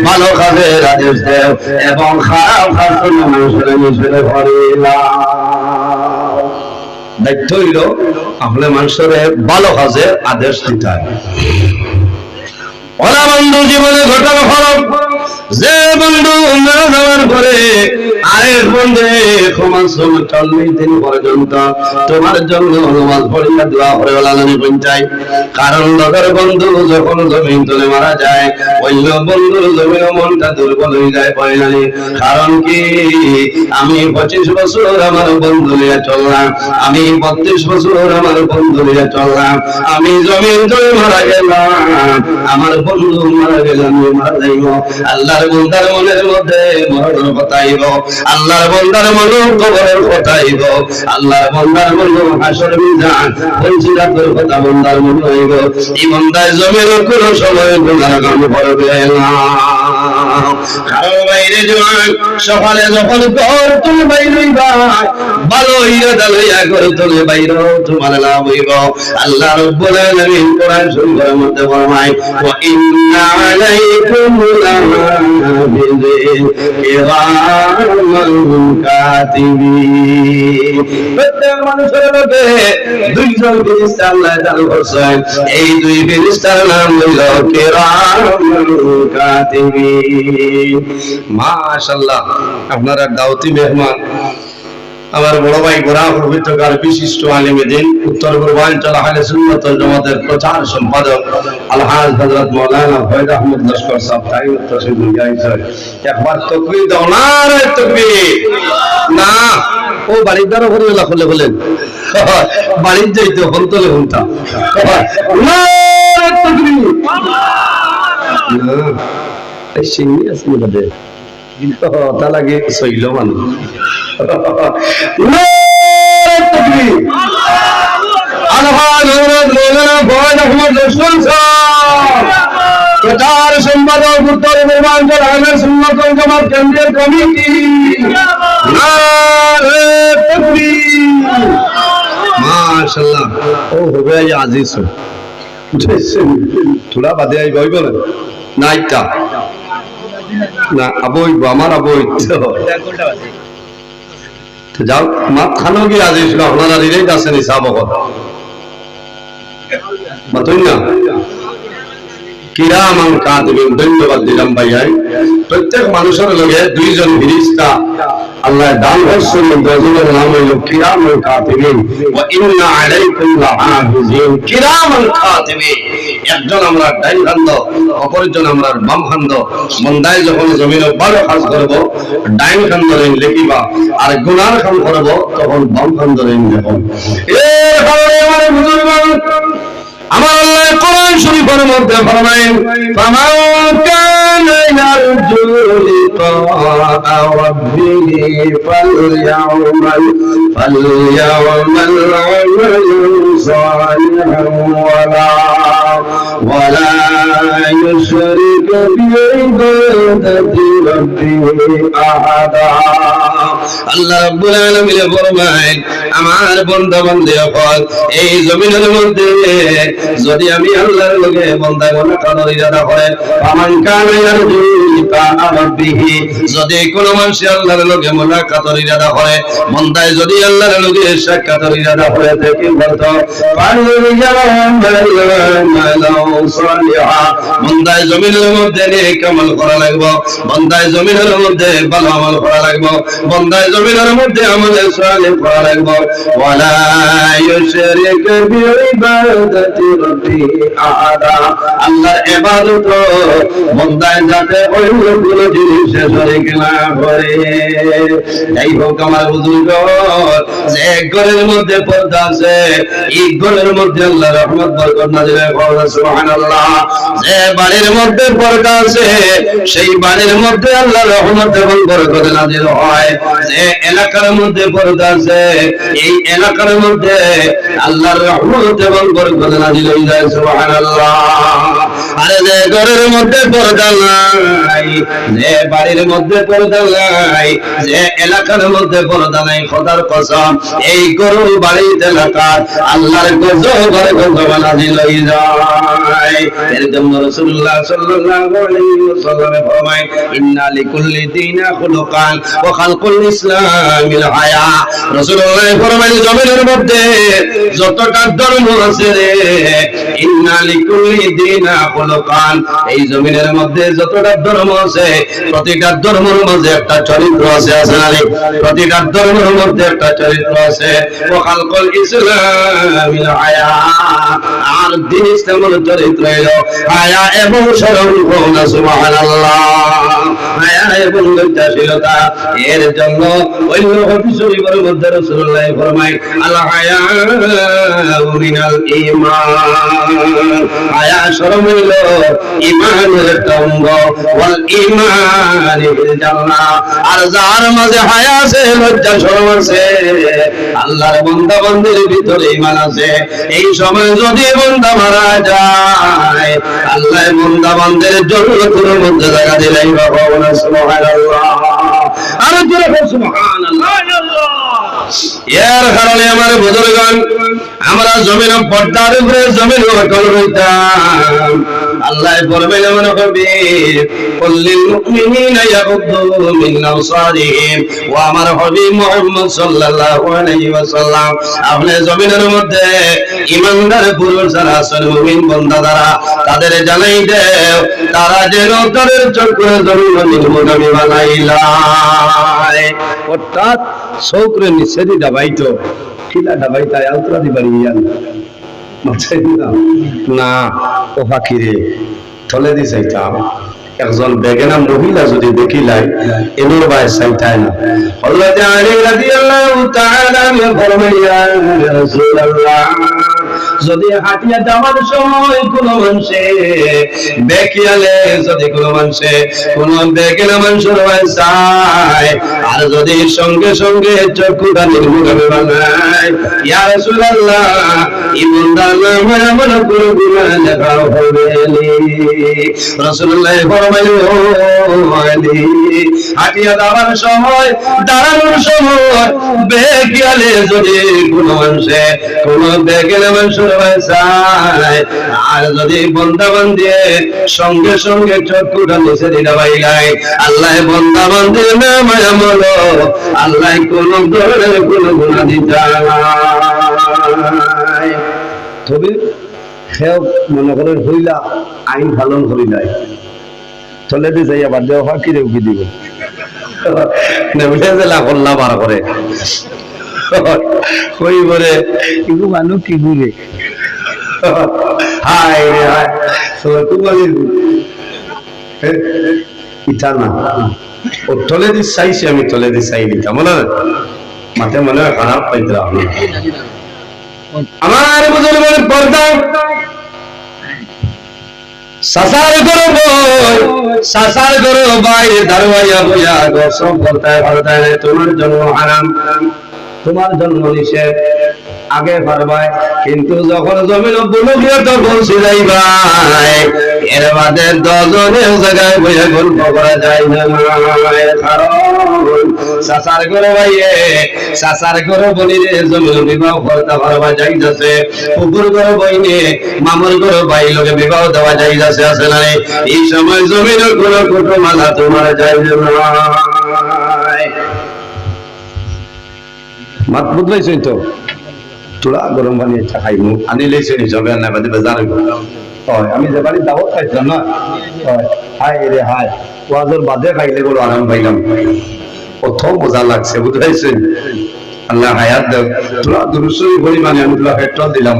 ভালো কাজের আদেশ দেন এবং খারাপ কাজের মানুষের নিষেধ করেন দায়িত্ব হইল আপনি মানুষের ভালো কাজের আদেশ দিতে। ওরা বন্ধু জীবনে ঘটনা হলো যে বন্ধু মারা যাওয়ার পরে আরেক বন্ধু ক্ষমা 40 দিন পর্যন্ত তোমার জন্য নামাজ পড়িয়া দোয়া করে লালনি পৌঁছায়। কারণ লগের বন্ধু যখন জমিন তলে মারা যায় অন্য বন্ধুর জমিন মনটা দুর্বল হয়ে যায় পয়লানি। কারণ কি আমি 25 বছর আমার বন্ধু নিয়ে চললাম, আমি 32 বছর আমার বন্ধু নিয়ে চললাম, আমি জমিন তলে মারা গেলাম, আমার বন্ধু মারা গেল, আমি মারা যাইব। আল্লাহর বন্দার মনের মধ্যে মরণের কথা আইব, আল্লাহর বন্দার মন কবরের কথা আইব, আল্লাহর বন্দার মন হাসর মিজান পঞ্চিরাতের কথা বন্দার মন আইব। এই বন্দায় জমির কোন সময় গুনাহ কাম করবে না। কারণ বাইরে জোয়ান সকালে যখন ঘর তুমি বাইরে ভালো ইরাদা লইয়া ঘর তুমি বাইরে তোমার লাভ হইব। আল্লাহ রাব্বুল আলামিন কোরআন শরীফের মধ্যে ফরমায় ওয়া ইন্না আলাইকুম লাহাফিজিন কিরামান কাতিবিন। প্রত্যেক মানুষের মধ্যে দুইজন ফেরেশতা আল্লাহ দান করেছেন, এই দুই ফেরেশতার নাম হইল কিরামান কাতিবিন। মাশাআল্লাহ, আপনারা দাওয়াতি মেহমান আমার বড় ভাই গোলাম পবিত্রকার বিশিষ্ট আলিমে দিন উত্তর পূর্বাঞ্চল আহলে সুন্নাত ওয়াল জামাতের প্রচার সম্পাদক আলহাজ হযরত মাওলানা ফয়দ আহমদ লস্কর সাহেব তাইয়ুব তশরিফ গাইছেন। একবার তাকবীর দাও, নারে তাকবীর। না ও বাড়িদার উপরে লাখলে বলেন বাড়ির যাইতে হন্তলে হন্তা নারে তাকবীর। না এই সিংহি আছে মধ্যে তা লাগে সইল মানুষ প্রচার সম্পাদক উত্তর পূর্বাঞ্চল আহলে সুন্নাত ওয়াল জামাত কেন্দ্রীয় কমিটি। মাশাআল্লাহ ও হবে আজিজ থোড়া বাদে আই বই বলেন না এটা না আবই আমার আবই তো যাও মাত খানো কি আজি ছিল আপনারা দিলেই আছে নি সাবক বাতুই না কিরামান কাতিবিন। ধন্যবাদ দিলাম ভাইয়াই। প্রত্যেক মানুষের লগে দুইজন ফেরেশতা আল্লাহ দান করছেন, দুজনের নাম হলো কিরামান কাতিবিন ওয়া ইন্না আলাইকুম লাহাফিজিন কিরামান কাতিবিন। একজন আমরা ডাইন হাত, অপরজন আমরা বাম হাত। বন্দায় যখন জমিনে ভালো কাজ করব ডাইন হাত ধরে লিখিবা, আর গুনার কাম করব তখন বাম হাত ধরে লিখব। এর কারণে আমার বুজুর্গগণ আমার আল্লাহ কোরআন শরীফের মধ্যে ফরমায়েন ফামান কানা ইয়ারজু লিকা রাব্বিহি ফালইয়ামাল আমালান সালিহান ওয়ালা ইউশরিক বিইবাদাতি রাব্বিহি আহাদা। আল্লাহ রাব্বুল আলামিন ফরমায় আমার বান্দা বান্দী সকল এই জমিনের মধ্যে যদি আমি আল্লাহর লগে বান্দা গুনাহ করার ইরাদা করে ফামান কানা ইয়ারজু লিকা রাব্বিহি, যদি কোন মানুষ আল্লাহর লগে মুলাকাতের ইরাদা করে, বান্দায় যদি আল্লাহর লগে সাক্ষাতের ইরাদা করে থাকে বলতো বান্দায় জমিনের মধ্যে নেক আমল করা লাগবে, বান্দায় জমিনের মধ্যে ভালো আমল করা লাগবে, বান্দায় জমিনের মধ্যে আমাদের সালেহ করা লাগবে। ওয়ালা ইউশরিক বিইবাদাতি রাব্বিহি আহাদা, আল্লাহর ইবাদত বান্দায় যাতে অন্য কোনো জিনিসে শরীক না করে। এই হোক আমার বুজুর্গ, যে ঘরের মধ্যে পর্দা আছে এই ঘরের মধ্যে আল্লাহর রহমত বরকত নাযিল হয়। সুবহানাল্লাহ। যে বাড়ির মধ্যে পর্দা আছে সেই বাড়ির মধ্যে আল্লাহর রহমত এবং বরকত নাযিল হয়। যে এলাকার মধ্যে পর্দা আছে এই এলাকার মধ্যে আল্লাহর রহমত এবং বরকত নাযিল হয়ে যায়। সুবহানাল্লাহ। আরে যে ঘরের মধ্যে পর্দা নাই, যে বাড়ির মধ্যে পর্দা নাই, যে এলাকার মধ্যে পর্দা নাই, খোদার কসম এই গরু বাড়িতে এলাকার আল্লাহর গজব আর গজব নাযিল হয়ে যায়। এর জন্য রাসূলুল্লাহ সাল্লাল্লাহু আলাইহি ওয়াসাল্লাম ফরমায় ইন্না লিকুল্লি দীনা খুলুকান ওয়া খালকুল ইসলামিল হায়া। রাসূলুল্লাহ ফরমায় জমিনের মধ্যে যতটা ধর্ম আছে রে, ইন্না লিকুল্লি দীনা খুলুকান, এই জমিনের মধ্যে যতটা ধর্ম আছে প্রতিটা ধর্মের মধ্যে একটা চরিত্র আছে, আছে না? প্রতিটা ধর্মের মধ্যে একটা চরিত্র আছে। ওয়া খালকুল ইসলামিল হায়া, আর দ্বীন ইসলামের চরিত্র হলো হায়া এবং শরম। সুবহানাল্লাহ, হায়া এবং লজ্জাশীলতা। এর জন্য অন্য হাদিস শরীফের মধ্যে রাসূলুল্লাহ ফরমায় আল হায়া মিনাল ঈমান, হায়া শরম হলো ঈমানের একটা অঙ্গ। ওয়াল ঈমান বিল জান্নাহ, আর যার মাঝে হায়া আছে, লজ্জা শরম আছে, আল্লাহর বান্দা বান্দির ভিতরে ঈমান আছে। এই সময় যদি বান্দা মারা যায়, আল্লাহ বান্দা বান্দির জন্নতের মধ্যে জায়গা দিলেই বাবা বলে সুবহানাল্লাহ। আর জোরে বল সুবহানাল্লাহ। এর কারণে আমার বুজুর্গগণ, আমরা জমিন পর্দার উপরে জমিন ওয়াকাল হইতাম। আল্লাহ ফরমায় আমার হাবিব কুল্লিল মুমিনিনা ইয়াগুদ্দু মিন আবসারিহিম, ও আমার হাবিব মুহাম্মদ সাল্লাল্লাহু আলাইহি ওয়াসাল্লাম, আপনি জমিনের মধ্যে ঈমানদার পুরুষ যারা আছেন, মুমিন বান্দা যারা, তাদের জানাই দেও তারা যেন তাদের চোখের জমিন নির্মূলগামী বানাইলায়। অর্থাৎ চোখের নিচে দি দাবাইতো, কিলা দাবাইতাই আলতরা দিবারি ইয়ান না, ও ফাকিরে থলে দি চাইতাম। একজন বেগেনা মহিলা যদি দেখিলাই এমন ভাই চাইতাই না। হযরত আলী রাদিয়াল্লাহু তাআলা ফরমাইয়া ইয়া রাসূলুল্লাহ, যদি হাতিয়া যাওয়ার সময় কোন মানুষে বেকিয়ালে, যদি কোন মানুষে কোন বেগেনা মানুষের ভাই চায়, আর যদি সঙ্গে সঙ্গে চক্ষুটা নির্মূলভাবে বানায়, ইয়া রাসূলুল্লাহ ইমানদার না হয় আমার কোন গুনাহ দেখা হবে না। রাসূলুল্লাহ ফরমাইল আলী, হাতিয়া যাওয়ার সময়, দাঁড়ানোর সময় বেকিয়ালে যদি কোন মানুষে কোন বেগেনা মানুষের ভাই চায়, আর যদি বন্দা বান্দি সঙ্গে সঙ্গে চক্ষুটা নিচে দিতে পাইলাই, আল্লাহ বন্দা বান্দির নাম আমল, আল্লাহ কোন ধরনের কোন গুনাহ দিতে নাই। তবে সেও মনে করেন হইলা আইন পালন করিলাই, চলে দিয়ে যাই আবার দেওয়া হয় কিরে উকি দিব লাভ বার করে কই বলে কিন্তু মানুষ কি ঘুরে হায় রে হায়, ইটা না ও তলে দি চাইছি, আমি তলে দি চাই দিতাম মনে মাঠে মনে হয় খারাপ পাইতাম। আমার বুজুর্গের পর্দা সাসার করো বই, সাসার করো ভাই, দারওয়াইয়া বইয়া গোসল করতায় করতায়, তোমার জন্য হারাম, তোমার জন্য নিষেধ, আগে পারবায়, কিন্তু যখন জমিন বুলুকিয়ত পৌঁছে যাইবাই, এর বাদে 10 জনের জায়গায় বইয়া গল্প করা যায় না। কারণ সাসার করে ভাইয়ে, সাসার করে বলিরে জমিন বিবাহ করতে পারবা যাইতেছে, পুকুর করে বইনে মামুর করে ভাই লোকে বিবাহ দেওয়া যাইতেছে, আছে না? এই সময় জমিনের কোন কুটুমালা তোমার যাই না। মাত বুঝলাইছ তো, তোরা গরম পানি খাইমু আনি লেছে হিসাবে না বাদে বাজার হয়। আমি যে বাড়ি দাওয়াত খাইছিলাম না, হায় রে হায়, ওয়াজের বাদে খাইলে বড় আরাম পাইলাম, কত মজা লাগছে বুঝাইছেন। আল্লাহ হায়াত দেব, তোরা দুরুসই পরিমাণে আমি তোরা পেট্রোল দিলাম।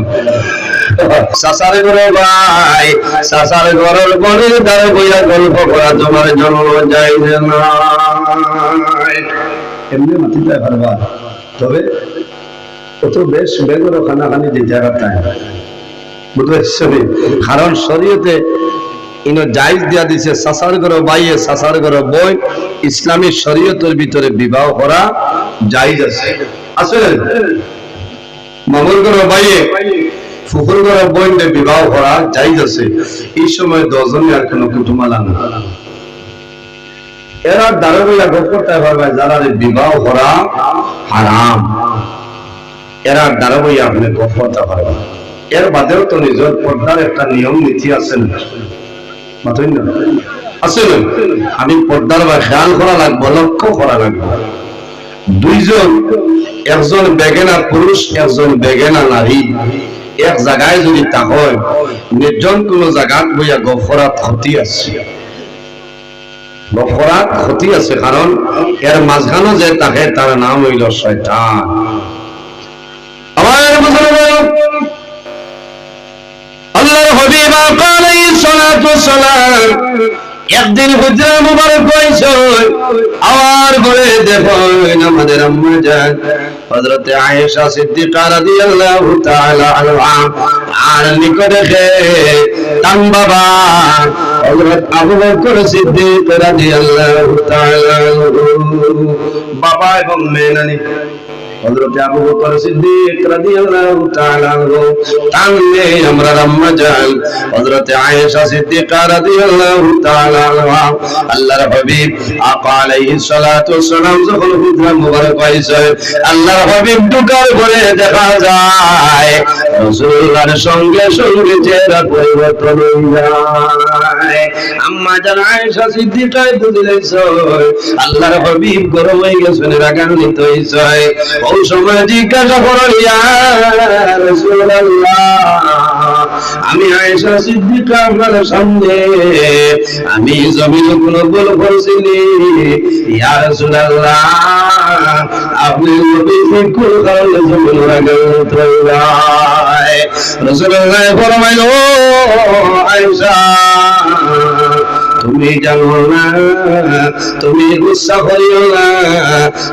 সাসারে করে ভাই, সাসারে ঘরের বনের দ্বারে বইয়া গল্প করা তোমার জন্য যাই না, এমনি মাটি যায় পারবা। তবে কত বেশ বেগর খানাখানি দিতে বুঝতে, কারণ শরীয়তে ইনো জায়েজ দিয়া দিছে, সাসার ঘর বাইয়ে সাসার ঘর বই, ইসলামী শরীয়তের ভিতরে বিবাহ করা জায়েজ আছে। আসলে মামুর ঘর বাইয়ে ফুফুর ঘরে বইলে বিবাহ করা জায়েজ আছে, এই সময় 10 জনে আর কেন কুটুমালা না, এরা দ্বারা বইয়া গপ করতে পারবে যারা বিবাহ করা হারাম, এরা দ্বারা বইয়া আপনি গপ করতে পারবে। এর বাদেও তো নিজের পর্দার একটা নিয়ম নীতি আছে না, মাতই না আছে না, আমি পর্দার বা খেয়াল করা লাগবো, লক্ষ্য করা লাগবে। দুইজন, একজন বেগেনা পুরুষ, একজন বেগেনা নারী এক জায়গায় যদি তা হয়, নির্জন কোন জায়গাত বইয়া গফরাত ক্ষতি আছে, গফরাত ক্ষতি আছে, কারণ এর মাঝখানে যে তাকে তার নাম হইল শয়তান। আমার মুসলমান, আল্লাহর হাবিব আলাইহিস সালাতু ওয়াসসালাম একদিন হুজরা মুবারক হইছে, আর ঘরে দেখো আমাদের আম্মা জান হযরত আয়েশা সিদ্দিকা রাদিয়াল্লাহু তাআলা আনহা, আর নিকটে দেখে তাম বাবা হযরত আবু বকর সিদ্দিক রাদিয়াল্লাহু তাআলা, বাবা এবং মেনানি হযরত আবু বকর সিদ্দিক রাদিয়াল্লাহু তাআলা আনহু, তানলে আমরা আম্মা জান হযরত আয়েশা সিদ্দিকা রাদিয়াল্লাহু তাআলা আনহা, আল্লাহর হাবিব আকা আলাইহিস সালাতু ওয়াসসালাম যখন হুজরা মুবারক হইছে, আল্লাহর হাবিব ঢুকার পরে দেখা যায় রাসূলুল্লাহর সঙ্গে সঙ্গে চেহারা পরিবর্তন হয়ে যায়। আম্মা জান আয়েশা সিদ্দিকা বুঝলেছে আল্লাহর হাবিব গরম হয়ে গেছেন, রাগান্বিত হইছে। ওই সময় জিজ্ঞাসা করো, ইয়া রাসূলুল্লাহ, আমি আয়েশা সিদ্দিকা আপনার সামনে আমি জমিনে কোনো ভুল করছিনি? ইয়া রাসূলুল্লাহ, আপনি নবীজি কোন কারণে জমিনে রাগান্বিত হইলেন? রাসূলুল্লাহ ফরমাইল, ও আয়েশা, তুমি জানো না, তুমি গুসা করিও না,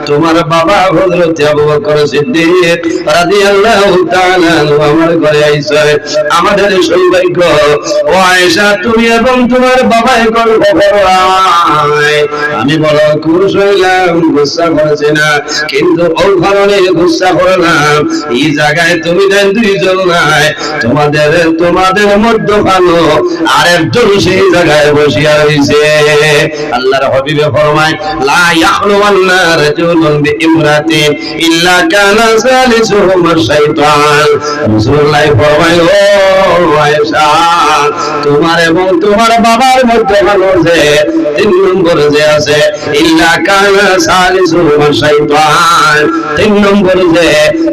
তোমার বাবা হযরত আবু বকর সিদ্দিক রাদিয়াল্লাহু তাআলা আমার ঘরে আইছে, আমাদের সৌভাগ্য। ও আয়েশা, তুমি এবং তোমার বাবা এখন খবরায়, আমি বড় খুশ হইলাম, গুসা করেছে না, কিন্তু ওই কারণে গুসা করলাম, এই জায়গায় তুমি দেন দুইজন নাই, তোমাদের মধ্যখানে আরেকজন সেই জায়গায় বসিয়া রয়েছে। আল্লাহর হাবিবে ফরমায়, লা ইয়াখলুওয়ান্না রাজুলুন বিইমরাতিন ইল্লা কানা সালিসুহুমা শাইতান। রাসূলুল্লাহ ফরমায়, ও আয়েশা, তোমার এবং তোমার বাবার মধ্যে ভালো যে 3 নম্বর যে আছে, ইল্লা কানা সালিসুহুমা শাইতান, 3 নম্বর যে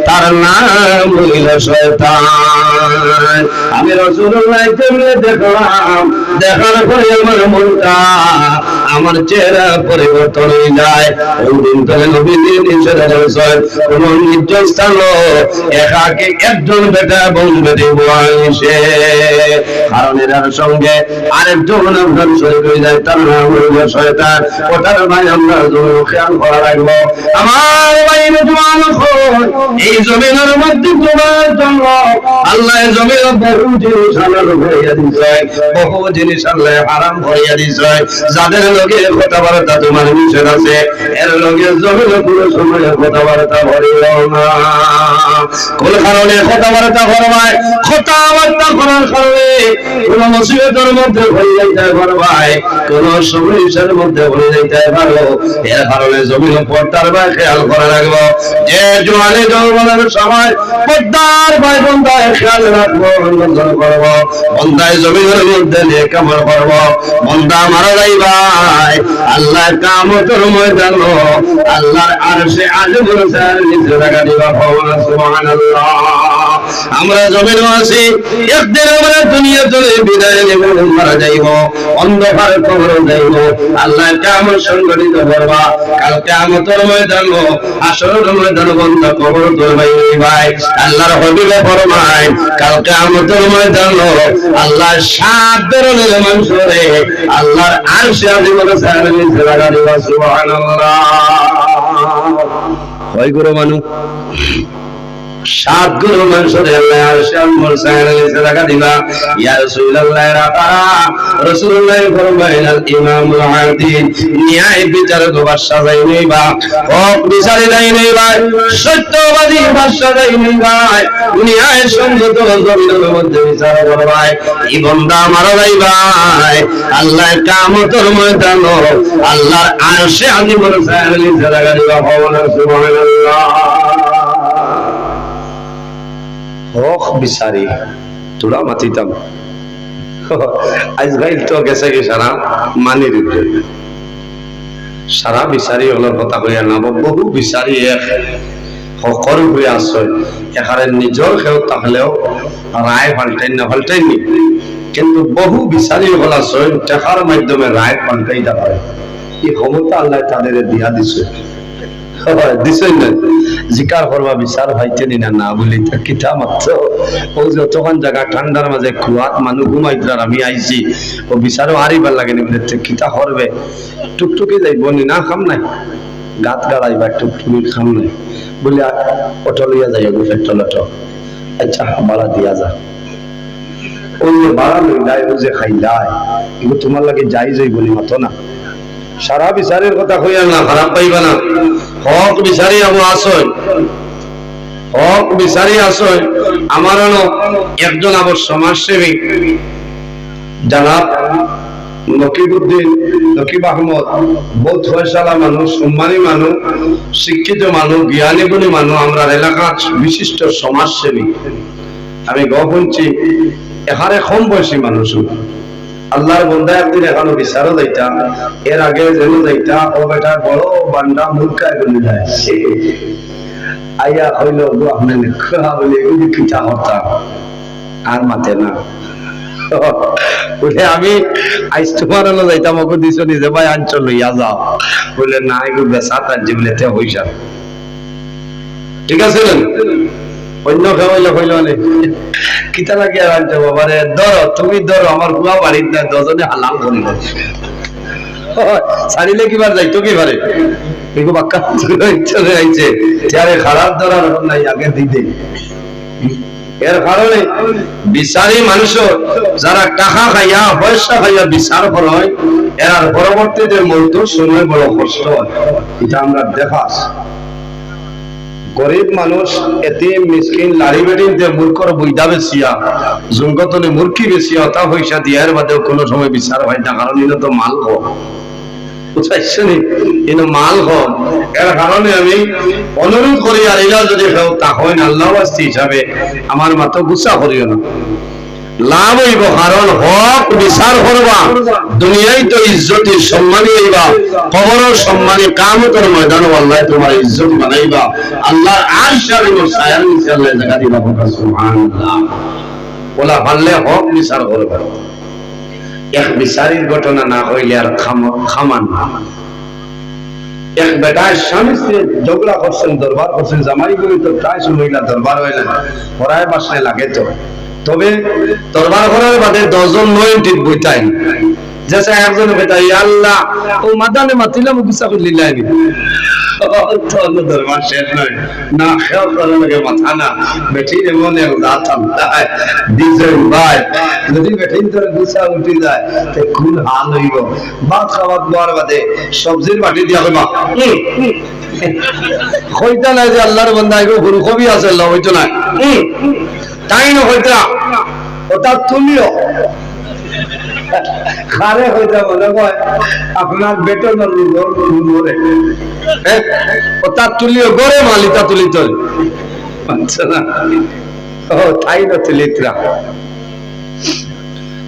তার নাম হইল শয়তান। আমি রাসূলুল্লাহ কেমনে দেখলাম, দেখার পরে আমার মনটা, আমার চেহারা পরিবর্তন হয়ে যায়। ওই দিন থেকে নবীজি নিষেধ করেছেন, কোন নির্জন স্থান একাকে একজন বেটা এবং বেটি বয়সে, কারণ এর সঙ্গে আরেকজন আপনার শরীর হয়ে যায়, তার নাম হইল শয়তান। ওটার ভাই আমরা খেয়াল করা রাখবো। আমার ভাই এই জমিনের মধ্যে তোমার জন্য আল্লাহ জমিন বহু জিনিস হালাল করিয়া দিয়েছে, বহু জিনিস আল্লাহ হারাম করিয়া দিয়েছে। যাদের লগে কথাবার্তা তোমার নিষেধ আছে, এর লগে জমিনে কোনো সময় কথাবার্তা করিও না। কোন কারণে কথাবার্তা করবায়? কথাবার্তা করার কারণে কোন মুসিবতের মধ্যে পড়ে যাইতে পারবাই, কোন সমস্যার মধ্যে পড়ে যাইতে পারো, এর কারণে জমিন পর্দার ভাই খেয়াল করা লাগবো। যে জোয়ানি যৌবনের সময় পর্দার ভাই বন্ধায় খেয়াল রাখবো, বন্ধন করবো, বন্ধায় জমিনের মধ্যে নেক আমল করবো। বন্ধা মারা যাই ভাই, আল্লাহ কিয়ামতের ময়দান আল্লাহর আরশে আজিম রসুল নিচে রাখা দিবা। সুবহানাল্লাহ। আমরা জমিনে আছি, একদিন আমরা দুনিয়া চলে বিদায় নেব, মারা যাইব, অন্ধকার কবরে যাইব, আল্লাহ কিয়ামত সংগঠিত করবা। কাল কিয়ামতের ময়দান হাসরের ময়দান বন্ধ কবর ধরবাই ভাই। আল্লাহর হাবিবে ফরমায়, কাল কিয়ামতের ময়দান আল্লাহ 7 ধরনের মানুষরে আল্লাহর আরশে আজিম রসুল নিচে রাখা দিবা। সুবহানাল্লাহ। কয় গুরু মানুষ সাত গুরু মানুষের আল্লাহ আরশে মুরসাইল নিচে রাখা দিবা ইয়া রাসূলুল্লাহ রাকা রাসূলুল্লাহ ফরমাইলেন আল ইমামুল আদিল ন্যায় বিচারক বাদশা যাই নইবা হক বিচারে যাই নইবা সত্যবাদী বাদশা যাই নইবা ন্যায় সঙ্গত জমিনের মধ্যে বিচার করবাই এই বান্দা মারা যাইবাই আল্লাহ কিয়ামতের ময়দানে আল্লাহর আরশে আজিম মুরসাইল নিচে রাখা দিবা সুবহানাল্লাহ হক বিচারি তোরা মাতিতাম আজকাল তো গেছে কি সারা মানির সারা বিচারি হলার কথা কইয়া না বহু বিচারি এক হকর হয়ে আসয় এখানে নিজের খেউ তাহলেও রায় পাল্টাইনি কিন্তু বহু বিচারি হল আসয় টাকার মাধ্যমে রায় পাল্টাইতে পারে এই ক্ষমতা আল্লাহ তাদের দিয়া দিছে দিছই না জিকার করবা বিচার ভাইতে নিনা না বলি কিতা মাত্র ও যতক্ষণ জায়গা ঠান্ডার মাঝে কুয়াত মানুষ ঘুমাইতার আমি আইছি ও বিচারও হারিবার লাগে বলে কিতা করবে টুকটুকি যাইব নি না খাম নাই গাত গাড়াইবা টুকটুকি খাম নাই বলে অটো লইয়া যাই পেট্রোল অটো আচ্ছা বাড়া দিয়া যা ওই যে বাড়া লইলাই ও যে খাইলাই এগুলো তোমার লাগে যাই যাই বলি মাতো না সারা বিচারের কথা কইয়া না খারাপ পাইবা না হক বিচারি আমার আসয় হক বিচারি আসয় আমার একজন আবার সমাজসেবী জানাব নকিবউদ্দিন নকিব আহমদ বহুত ফয়সালা মানুষ সম্মানী মানুষ শিক্ষিত মানুষ জ্ঞানী গুণী মানুষ আমরা এলাকার বিশিষ্ট সমাজসেবী আমি গহনছি এখানে কম বয়সী মানুষ আল্লাহর বন্দা একদিন এখনো বিচারও যাইতা এর আগে যেন যাইতা ও বেটার বড় বান্ডা মুরকায় বলে যায় আইয়া হইল গো আপনি খা বলে ওই কিটা হতা আর মাতে না বলে আমি আইস তোমার হলো যাইতাম ওকে দিছ নিজে ভাই আঞ্চল লইয়া যাও বলে না এগুলো বেসা তার জীবনে তে হইসা ঠিক আছে অন্য খাওয়াইলে হইল অনেক কিতা লাগে আর আনতে বাবারে ধরো তুমি ধরো আমার গুয়া বাড়ির না দজনে হালাল করিল ছাড়িলে কিবার যাইতো কি পারে এগো বাক্কা চলে আইছে ત્યારે খারাপ ধরার নাই আগে দিতে এর কারণে বিচারি মানুষ যারা টাকা খাইয়া পয়সা খাইয়া বিচার হয় এর পরবর্তীতে মৃত্যু সময় বড় কষ্ট হয় এটা আমরা দেখাস গরিব মানুষ এতিম মিসকিন লাড়ি বেটিনতে মূর্খর বইদা বেশিয়া জঙ্গতলে মূর্খি বেশিয়া তা পয়সা দিয়ার বাদেও কোনো সময় বিচার হয় না কারণ এটা তো মাল হোক বুঝাইছেন কিন্তু মাল হোক এর কারণে আমি অনুরোধ করি আর এরা যদি কেউ তা হয় না আল্লাহ হিসাবে আমার মাত্র গুসা করিও না লাভ হইব কারণ হক বিচার করবা দুনিয়ায় তো ইজ্জতি সম্মানী হইবা কবরের সম্মানী কিয়ামতের ময়দানে আল্লাহ তোমার ইজ্জত বানাইবা আল্লাহর আরশের ছায়ার নিচে আল্লাহ জায়গা দিবা সুবহানাল্লাহ ওলা ভাললে হক বিচার করবা এক বিচারের ঘটনা না হইলে আর খামান এক বেটার স্বামী স্ত্রী ঝগড়া করছেন দরবার করছেন জামাই বলি তো প্রায় মহিলা দরবার হইলেন পড়ায় বাসনে লাগে তো তবে দরবার করার বাদে 10 জন 9 টিপ বইতাই যেসা একজন বেটাই আল্লাহ ও মাদানে মাতিলাম গুসা করে লিলাইনি তো দরবার শেষ নয় না খেয়াল করার লাগে মাথা না বেটি এমন এক জাত আল্লাহ দিছেন ভাই যদি বেটি তোর গুসা উঠি যায় তে কোন হাল হইব ভাত খাওয়ার পর বাদে সবজির বাটি দিয়া কইবা কইতা না যে আল্লাহর বান্দা এগো গুরু কবি আছে আল্লাহ হইতো না তাই না হইতা ওটা তুমিও খারে হইতা মনে হয় আপনার বেতন মরে ওটা তুলিও গড়ে মালিতা তুলি তোল আচ্ছা না ও তাই না তুলিত্রা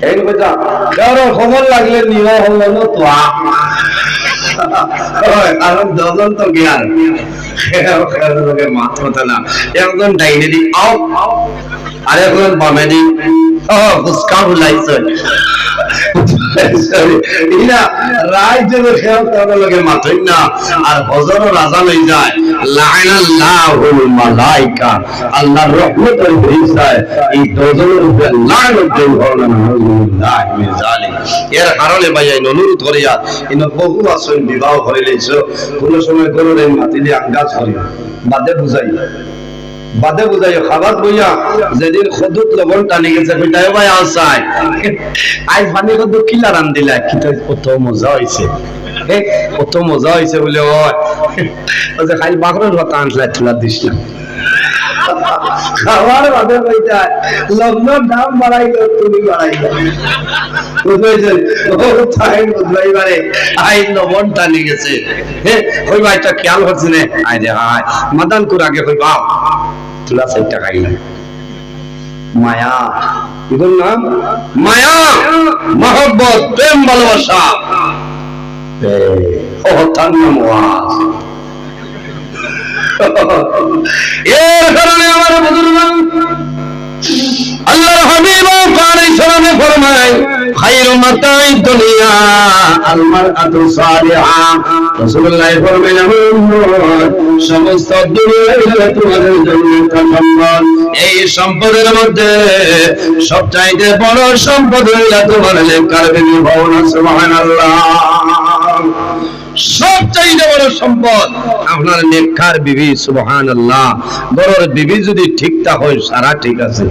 এই কথা কারো খবর লাগলে নিও হলো না তো কারণ 10 জন তো জ্ঞান মাথা না একজন ডাইনে দি আও আর একজন বামে দি ফুসকা বুলাইছে ইনা রাইজের খেয়াল করার লাগে মাথায় না আর হযরত রাজা লই যায় লাইনাল্লাহুল মালাইকা আল্লাহর রহমতের ফেরেশতায় এই দজনের উপরে লানত দেন হলো না আল্লাহ মিন জালিম এর কারণে ভাই এই অনুরোধ করিয়া ইন বহু আসল বিবাহ করে লইছো কোন সময় গরুরে মাতিলে আঙ্গাজ করি বাদে বুঝাই বাদে বুঝাই খাবার বইয়া যেদিন খদুত লবণ টানি গেছে পিটাই ভাই আসাই আই পানি খদু কিলা রান দিলা কি তো কত মজা হইছে কত মজা হইছে বলে ওই যে খালি বাকরের কথা আনলা তুলা দিছিলাম খাবার বাদে বইতা লবণের দাম বাড়াইলো তুমি বাড়াইলো বুঝাইছেন ও তাই বুঝাই পারে আই লবণ টানি গেছে ওই ভাইটা খেয়াল হচ্ছে না আই রে হাই মাদান কুর আগে কই বাপ তুলা 60 টাকা খাইলাম মায়া এগুলোর নাম মায়া মহব্বত প্রেম ভালোবাসা ও তার নাম ওয়াজ এর কারণে আমার বুজুর্গ আল্লাহর হাবিব আলাইহিস সালামে ফরমায় খায়রু মাতাই দুনিয়া আল মারআতু সালিহা রাসূলুল্লাহ ফরমায় সমস্ত দুনিয়ার তোমাদের জন্য সম্পদ এই সম্পদের মধ্যে সবচাইতে বড় সম্পদ হলো তোমার নেককার বিবি ভাবনা সুবহানাল্লাহ সবচাইতে বড় সম্পদ আপনার নেককার বিবি সুবহানাল্লাহ বড়র বিবি যদি ঠিকঠাক হয় সারা ঠিক আছে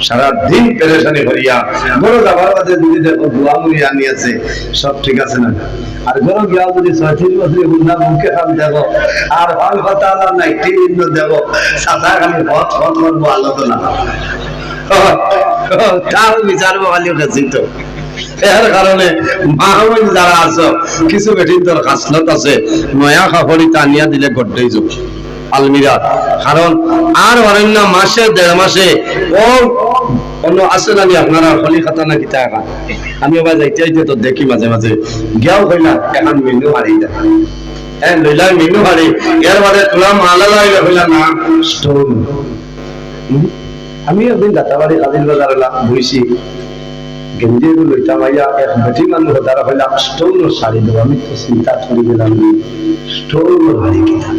সারা দিন পেরেশানি করিয়া বড় যাবার বাদে যদি দেখো দোয়া মুড়িয়া নিয়েছে সব ঠিক আছে না আর বড় গিয়া যদি 36 বছর বুঝনা মুখে খাম দেব আর ভাল কথা আল্লাহ নাই টিন দেব সাদা খালি হট হট করবো আলোচনা তার বিচার বহালিও গেছি তো এর কারণে মাহমুদ যারা আছো কিছু বেটির তোর খাসলত আছে নয়া কাপড়ি টানিয়া দিলে গড্ডেই যোগ আলমিরা কারণ আর অরণ্য মাসে 1.5 মাসে ও অন্য আছে না আপনারা হলি খাতা না কিতা একা আমি আবার যাইতে তো দেখি মাঝে মাঝে গিয়াও হইলা এখন মেনু হারি দেয় হ্যাঁ লইলা মেনু হারি এর বাদে তোলা মালা লাইলে হইলা না স্টোন আমি একদিন দাতাবাড়ি কাদিল বাজারে বইছি গেঞ্জি লইতা মাইয়া এক বেটি মানুষ তারা হইলা স্টোন শাড়ি দেবো আমি তো চিন্তা করি গেলাম স্টোন হারি কিনা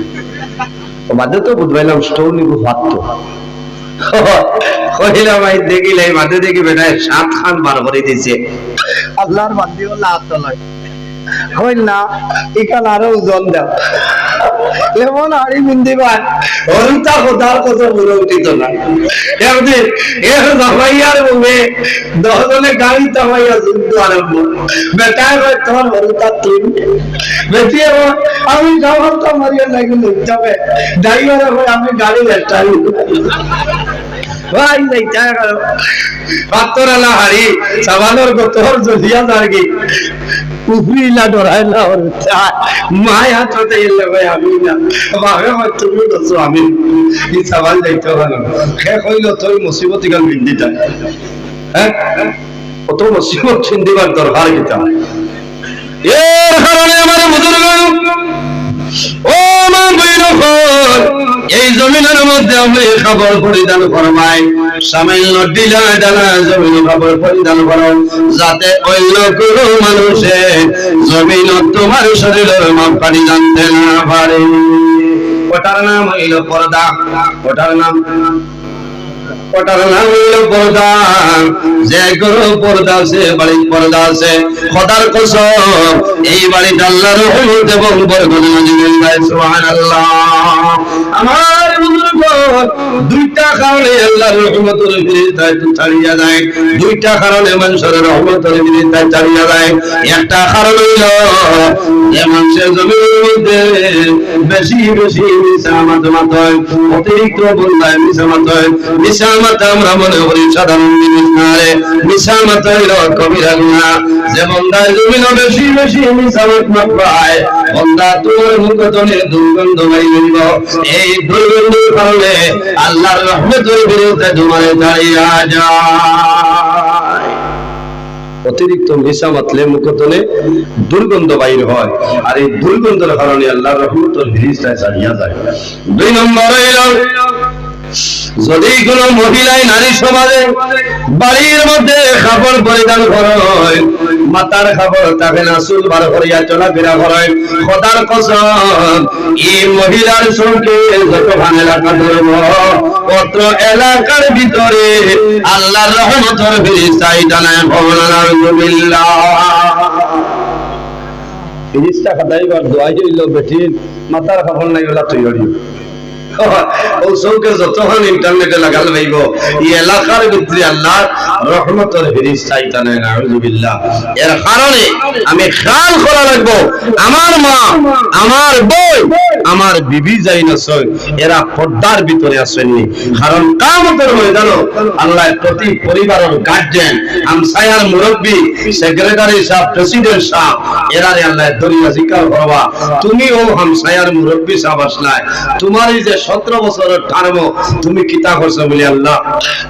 মাঝে তো বুঝবাইলাম স্টোন নিবো ভাবতো কহিলাম ভাই দেখিলাই মাঝে দেখি বেটায় 7 খান বার করে দিয়েছে আল্লাহর বান্দি বললা আত্মলয় হইল না এখান আরো ওজন দাও লেমন হাড়ি বিন্দি ভাই হলতা খোদার কত বলে উঠিত না একদিন এর জামাইয়ার মুখে 10 জনে গাড়ি তামাইয়া যুদ্ধ আরম্ভ বেটায় ভাই তোমার হলতা তুই বেটি আমি যাওয়ারটা মারিয়া লাগিল যাবে ড্রাইভারে ভাই আমি গাড়ি লেটাই ভাই নাই চা করো পাতরালা হাড়ি সাবানোর গোতর জলিয়া দাঁড়ি উফরিলা ডরাইলা ওর মায়া চতে এলে ভাই আমি না বাবা মা তুমি দছো আমি এই সাবান যাইতে ভালো খে কইলো তোর মুসিবতি গান বিন্দিটা হ্যাঁ কত মুসিবত চিন্দিবার দরকার কিতা এর কারণে আমার বুজুর্গ ও মা বইনো এই জমিনের মধ্যে আপনি খবর পরিধান ফরমাই সামান্য ডিলা ডালা জমিন খবর পরিধান করো যাতে অন্য কোনো মানুষে জমিন তোমার শরীরের মাপ পানি জানতে না পারে ওটার নাম হইল পর্দা ওটার নাম হইল পর্দা যে কোনো পর্দা আছে বাড়ির পর্দা আছে খোদার কসম এই বাড়িতে আল্লাহর রহমত এবং বরকত নাযিল হয় সুবহানাল্লাহ আমার বুজুর্গ দুইটা কারণে আল্লাহর রহমতের ফেরেশতা ছাড়িয়া যায় দুইটা কারণে মানুষের রহমতের ফেরেশতা ছাড়িয়া যায় একটা কারণ হইল যে মানুষের জমিনের মধ্যে বেশি বেশি মিসামাত হয় অতিরিক্ত বন্দায় মিসামাত হয় মিসামাত আমরা মনে করি সাধারণ জিনিস না রে মিসামাত হইল কবিরা গুনাহ যে বন্দায় জমিনে বেশি বেশি মিসামাত না পায় বন্দা তোর মুখতনে দুর্গন্ধ বাইরিব এই দুর্গন্ধের কারণে আল্লাহর রহমতের বিরুদ্ধে তোমারে দাঁড়িয়ে যায় অতিরিক্ত মিশা মাতলে মুখতনে দুর্গন্ধ বাইর হয় আর এই দুর্গন্ধের কারণে আল্লাহর রহমতের ফেরেশতায় ছাড়িয়া যায় 2 নম্বর হইল যদি কোন মহিলাই নারী সমাজে বাড়ির মধ্যে কাপড় পরিধান করে মাথার কাপড় তাকে না চুল বার করিয়া চলাফেরা করে খোদার কসম এই মহিলার সঙ্গে যত এলাকা ধরব অত্র এলাকার ভিতরে আল্লাহর রহমতের ফেরেশতাই জানায় আলহামদুলিল্লাহ ফেরেশতা খাদাইবার দোয়া হইল বেটির মাথার কাপড় নাই ওলা তুই ও চৌকে যতক্ষণ ইন্টারনেটে লাগাল পাইব এই এলাকার ভিতরে আল্লাহ রহমতের ফেরেশতা আইতানে নাউযুবিল্লাহ। এর কারণে আমি খেয়াল করা লাগবো আমার মা, আমার বই, আমার বিবি যাই না এরা পর্দার ভিতরে আসেননি। কারণ কিয়ামতের ময়দানে আল্লাহ প্রতি পরিবারের গার্জিয়ান, আমসায়ার মুরব্বী, সেক্রেটারি সাহেব, প্রেসিডেন্ট সাহেব এরারে আল্লাহ দুনিয়া জিকার করবা তুমি ও হামসায়ার মুরব্বী সাহেব আসলাই তোমার এই যে 17 বছরের টার্ম তুমি কিতা করছো বলি আল্লাহ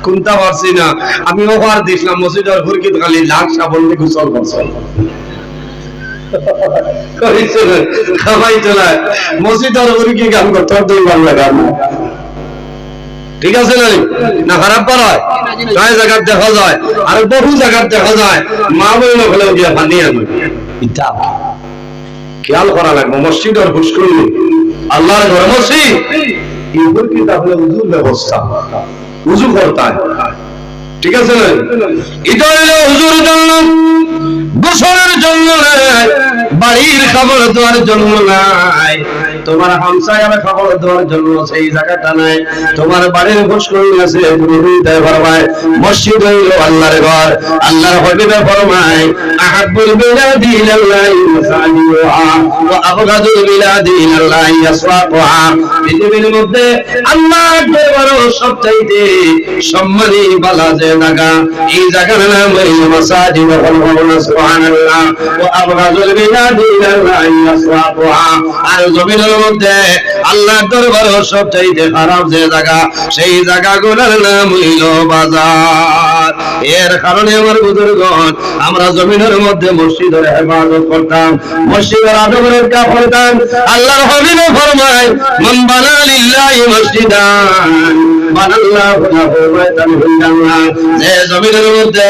কোনটা পারছি না। আমি ওভার দিছিলাম মসজিদের হুরকিত খালি লাখ সাবল দিয়ে গোসল করছো মসজিদের হুরকি গান করতে দুই বার লাগাম, ঠিক আছে না খারাপ পারায় প্রায় জায়গার দেখা যায় আর বহু জায়গার দেখা যায় মা বইল হলেও গিয়া পানি আনবে। এটা খেয়াল করা লাগবে। মসজিদের হুস্কুল আল্লাহর ঘরে মসজিদ ইহুর কি তাহলে উজুর ব্যবস্থা, উজু করতে হয়, ঠিক আছে না? এটা হলো হুজুরের জন্য, গোসলের জন্য নাই, বাড়ির খাবার দেওয়ার জন্য নাই, তোমার হামসায়ার খাবার দেওয়ার জন্য সেই জায়গাটা নাই, তোমার বাড়ির গোসল আছে তুমি দিতে পারবে। মসজিদ হইল আল্লাহর ঘর। আল্লাহর হাবিবে ফরমায় আহাব্বুল বিলাদি ইলাল্লাহি মাসাজিদুহা ওয়া আবগাদুল বিলাদি ইলাল্লাহি আসওয়াকুহা। পৃথিবীর মধ্যে আল্লাহর দরবারে সবচাইতে সম্মানী বালা যে জায়গা, এই জায়গার নাম হইল মাসাজিদ। সুবহানাল্লাহ। ওয়া আবগাদুল বিলাদি ইলাল্লাহি আসওয়াকুহা। আর জমিনের মধ্যে আল্লাহর দরবারে সবচাইতে খারাপ যে জায়গা, সেই জায়গাগুলোর নাম হইল বাজার। এর কারণে আমার বুজুর্গণ আমরা জমিনের মধ্যে মসজিদের ইবাদত করতাম, মসজিদের আদবের কাজ করতাম। আল্লাহর হাবিব ফরমায় মান বানা লিল্লাহি মসজিদান বানাল্লাহু লাহু বাইতান ফিল জান্নাহ। যে জমিনের মধ্যে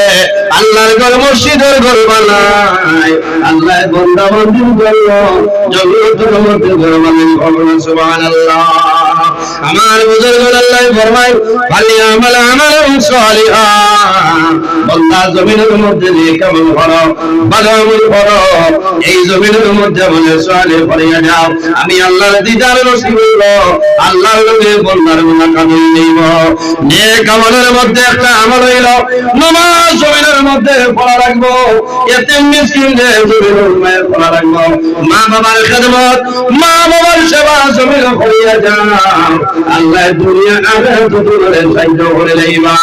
আল্লাহর ঘর, মসজিদের ঘর বানায়, আল্লাহ বান্দা বান্দির জন্য জগতের মধ্যে ঘর বানায়। সুবহানাল্লাহ। আমার বুজুর্গণ আল্লাহ ফরমায় ফালিয়ামাল আমালান সালিহা। বান্দা জমিনের মধ্যে নেক আমল করো, ভালো আমল করো, এই জমিনের মধ্যে আমল সালিহ করিয়া যাও, আমি আল্লাহর দিদার নসিব হইব, আল্লাহর লগে বান্দার মুলাকাত হইব। নেক আমলের মধ্যে একটা আমল হইল নামাজ জমিনের মধ্যে পড়া রাখবো, এতিম মিসকিনদের জমিনের মধ্যে পড়া রাখবো, মা বাবার খেদমত, মা বাবার সেবা জমিনে করিয়া যাও, আল্লাহ দুনিয়া আখিরাত দুটোরে সাহায্য করে লইবা।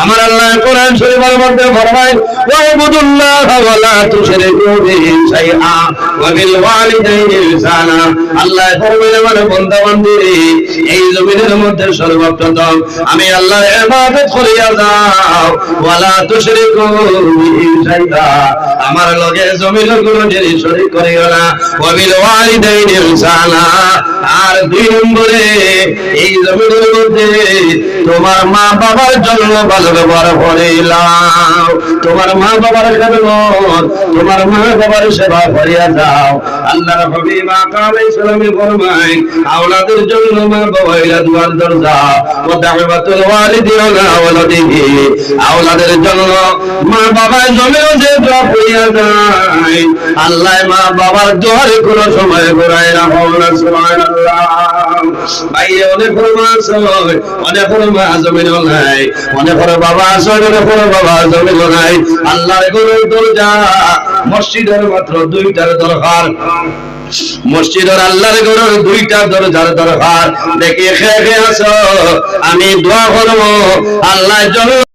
আমার আল্লাহ কোরআন শরীফের মধ্যে ফরমায় ওয়াবুদুল্লাহ ওয়া লা তুশরিকু বিহি শাইআ ওয়া বিল ওয়ালিদাইনি ইহসানা। আল্লাহ ফরমায় আমার বান্দা বান্দিরে এই জমিনের মধ্যে সর্বপ্রথম আমি আল্লাহর ইবাদত করিয়া যাও, ওয়া লা তুশরিকু বিহি শাইআ, আমার লগে জমিনের কোনো জিনিস শরীক করিও না, ওয়া বিল ওয়ালিদাইনি ইহসানা। আর দুই নম্বরে এই জমিনের মধ্যে তোমার মা বাবার জন্য ভালো ব্যবহার করিলাম, তোমার মা বাবার খেদমত, তোমার মা বাবার সেবা করিয়া যাও। আল্লাহর হাবিব আকা আলাইহিস সালামে ফরমায় আওলাদের জন্য মা বাবাইরা দুয়ার দরজা, ওয়া দাওয়াতুল ওয়ালিদি আলা ওয়ালাদিহি, আওলাদের জন্য মা বাবার জন্য যে দোয়া করিয়া যায়, আল্লাহ মা বাবার দোয়ারে কোনো সময় ঘুরায় রাখো না। সুবহানাল্লাহ। ভাইরে অনেক মা আছে, অনেক মা জমিন নাই, অনেক বাবা আছে, অনেক বাবা জমিন নাই। আল্লাহর ঘরের দরজা মসজিদের মাত্র দুইটার দরকার, মসজিদের আল্লাহর ঘরের দুইটা দরজার দরকার। দেখে খেয়ে আছো আমি দোয়া করবো আল্লাহ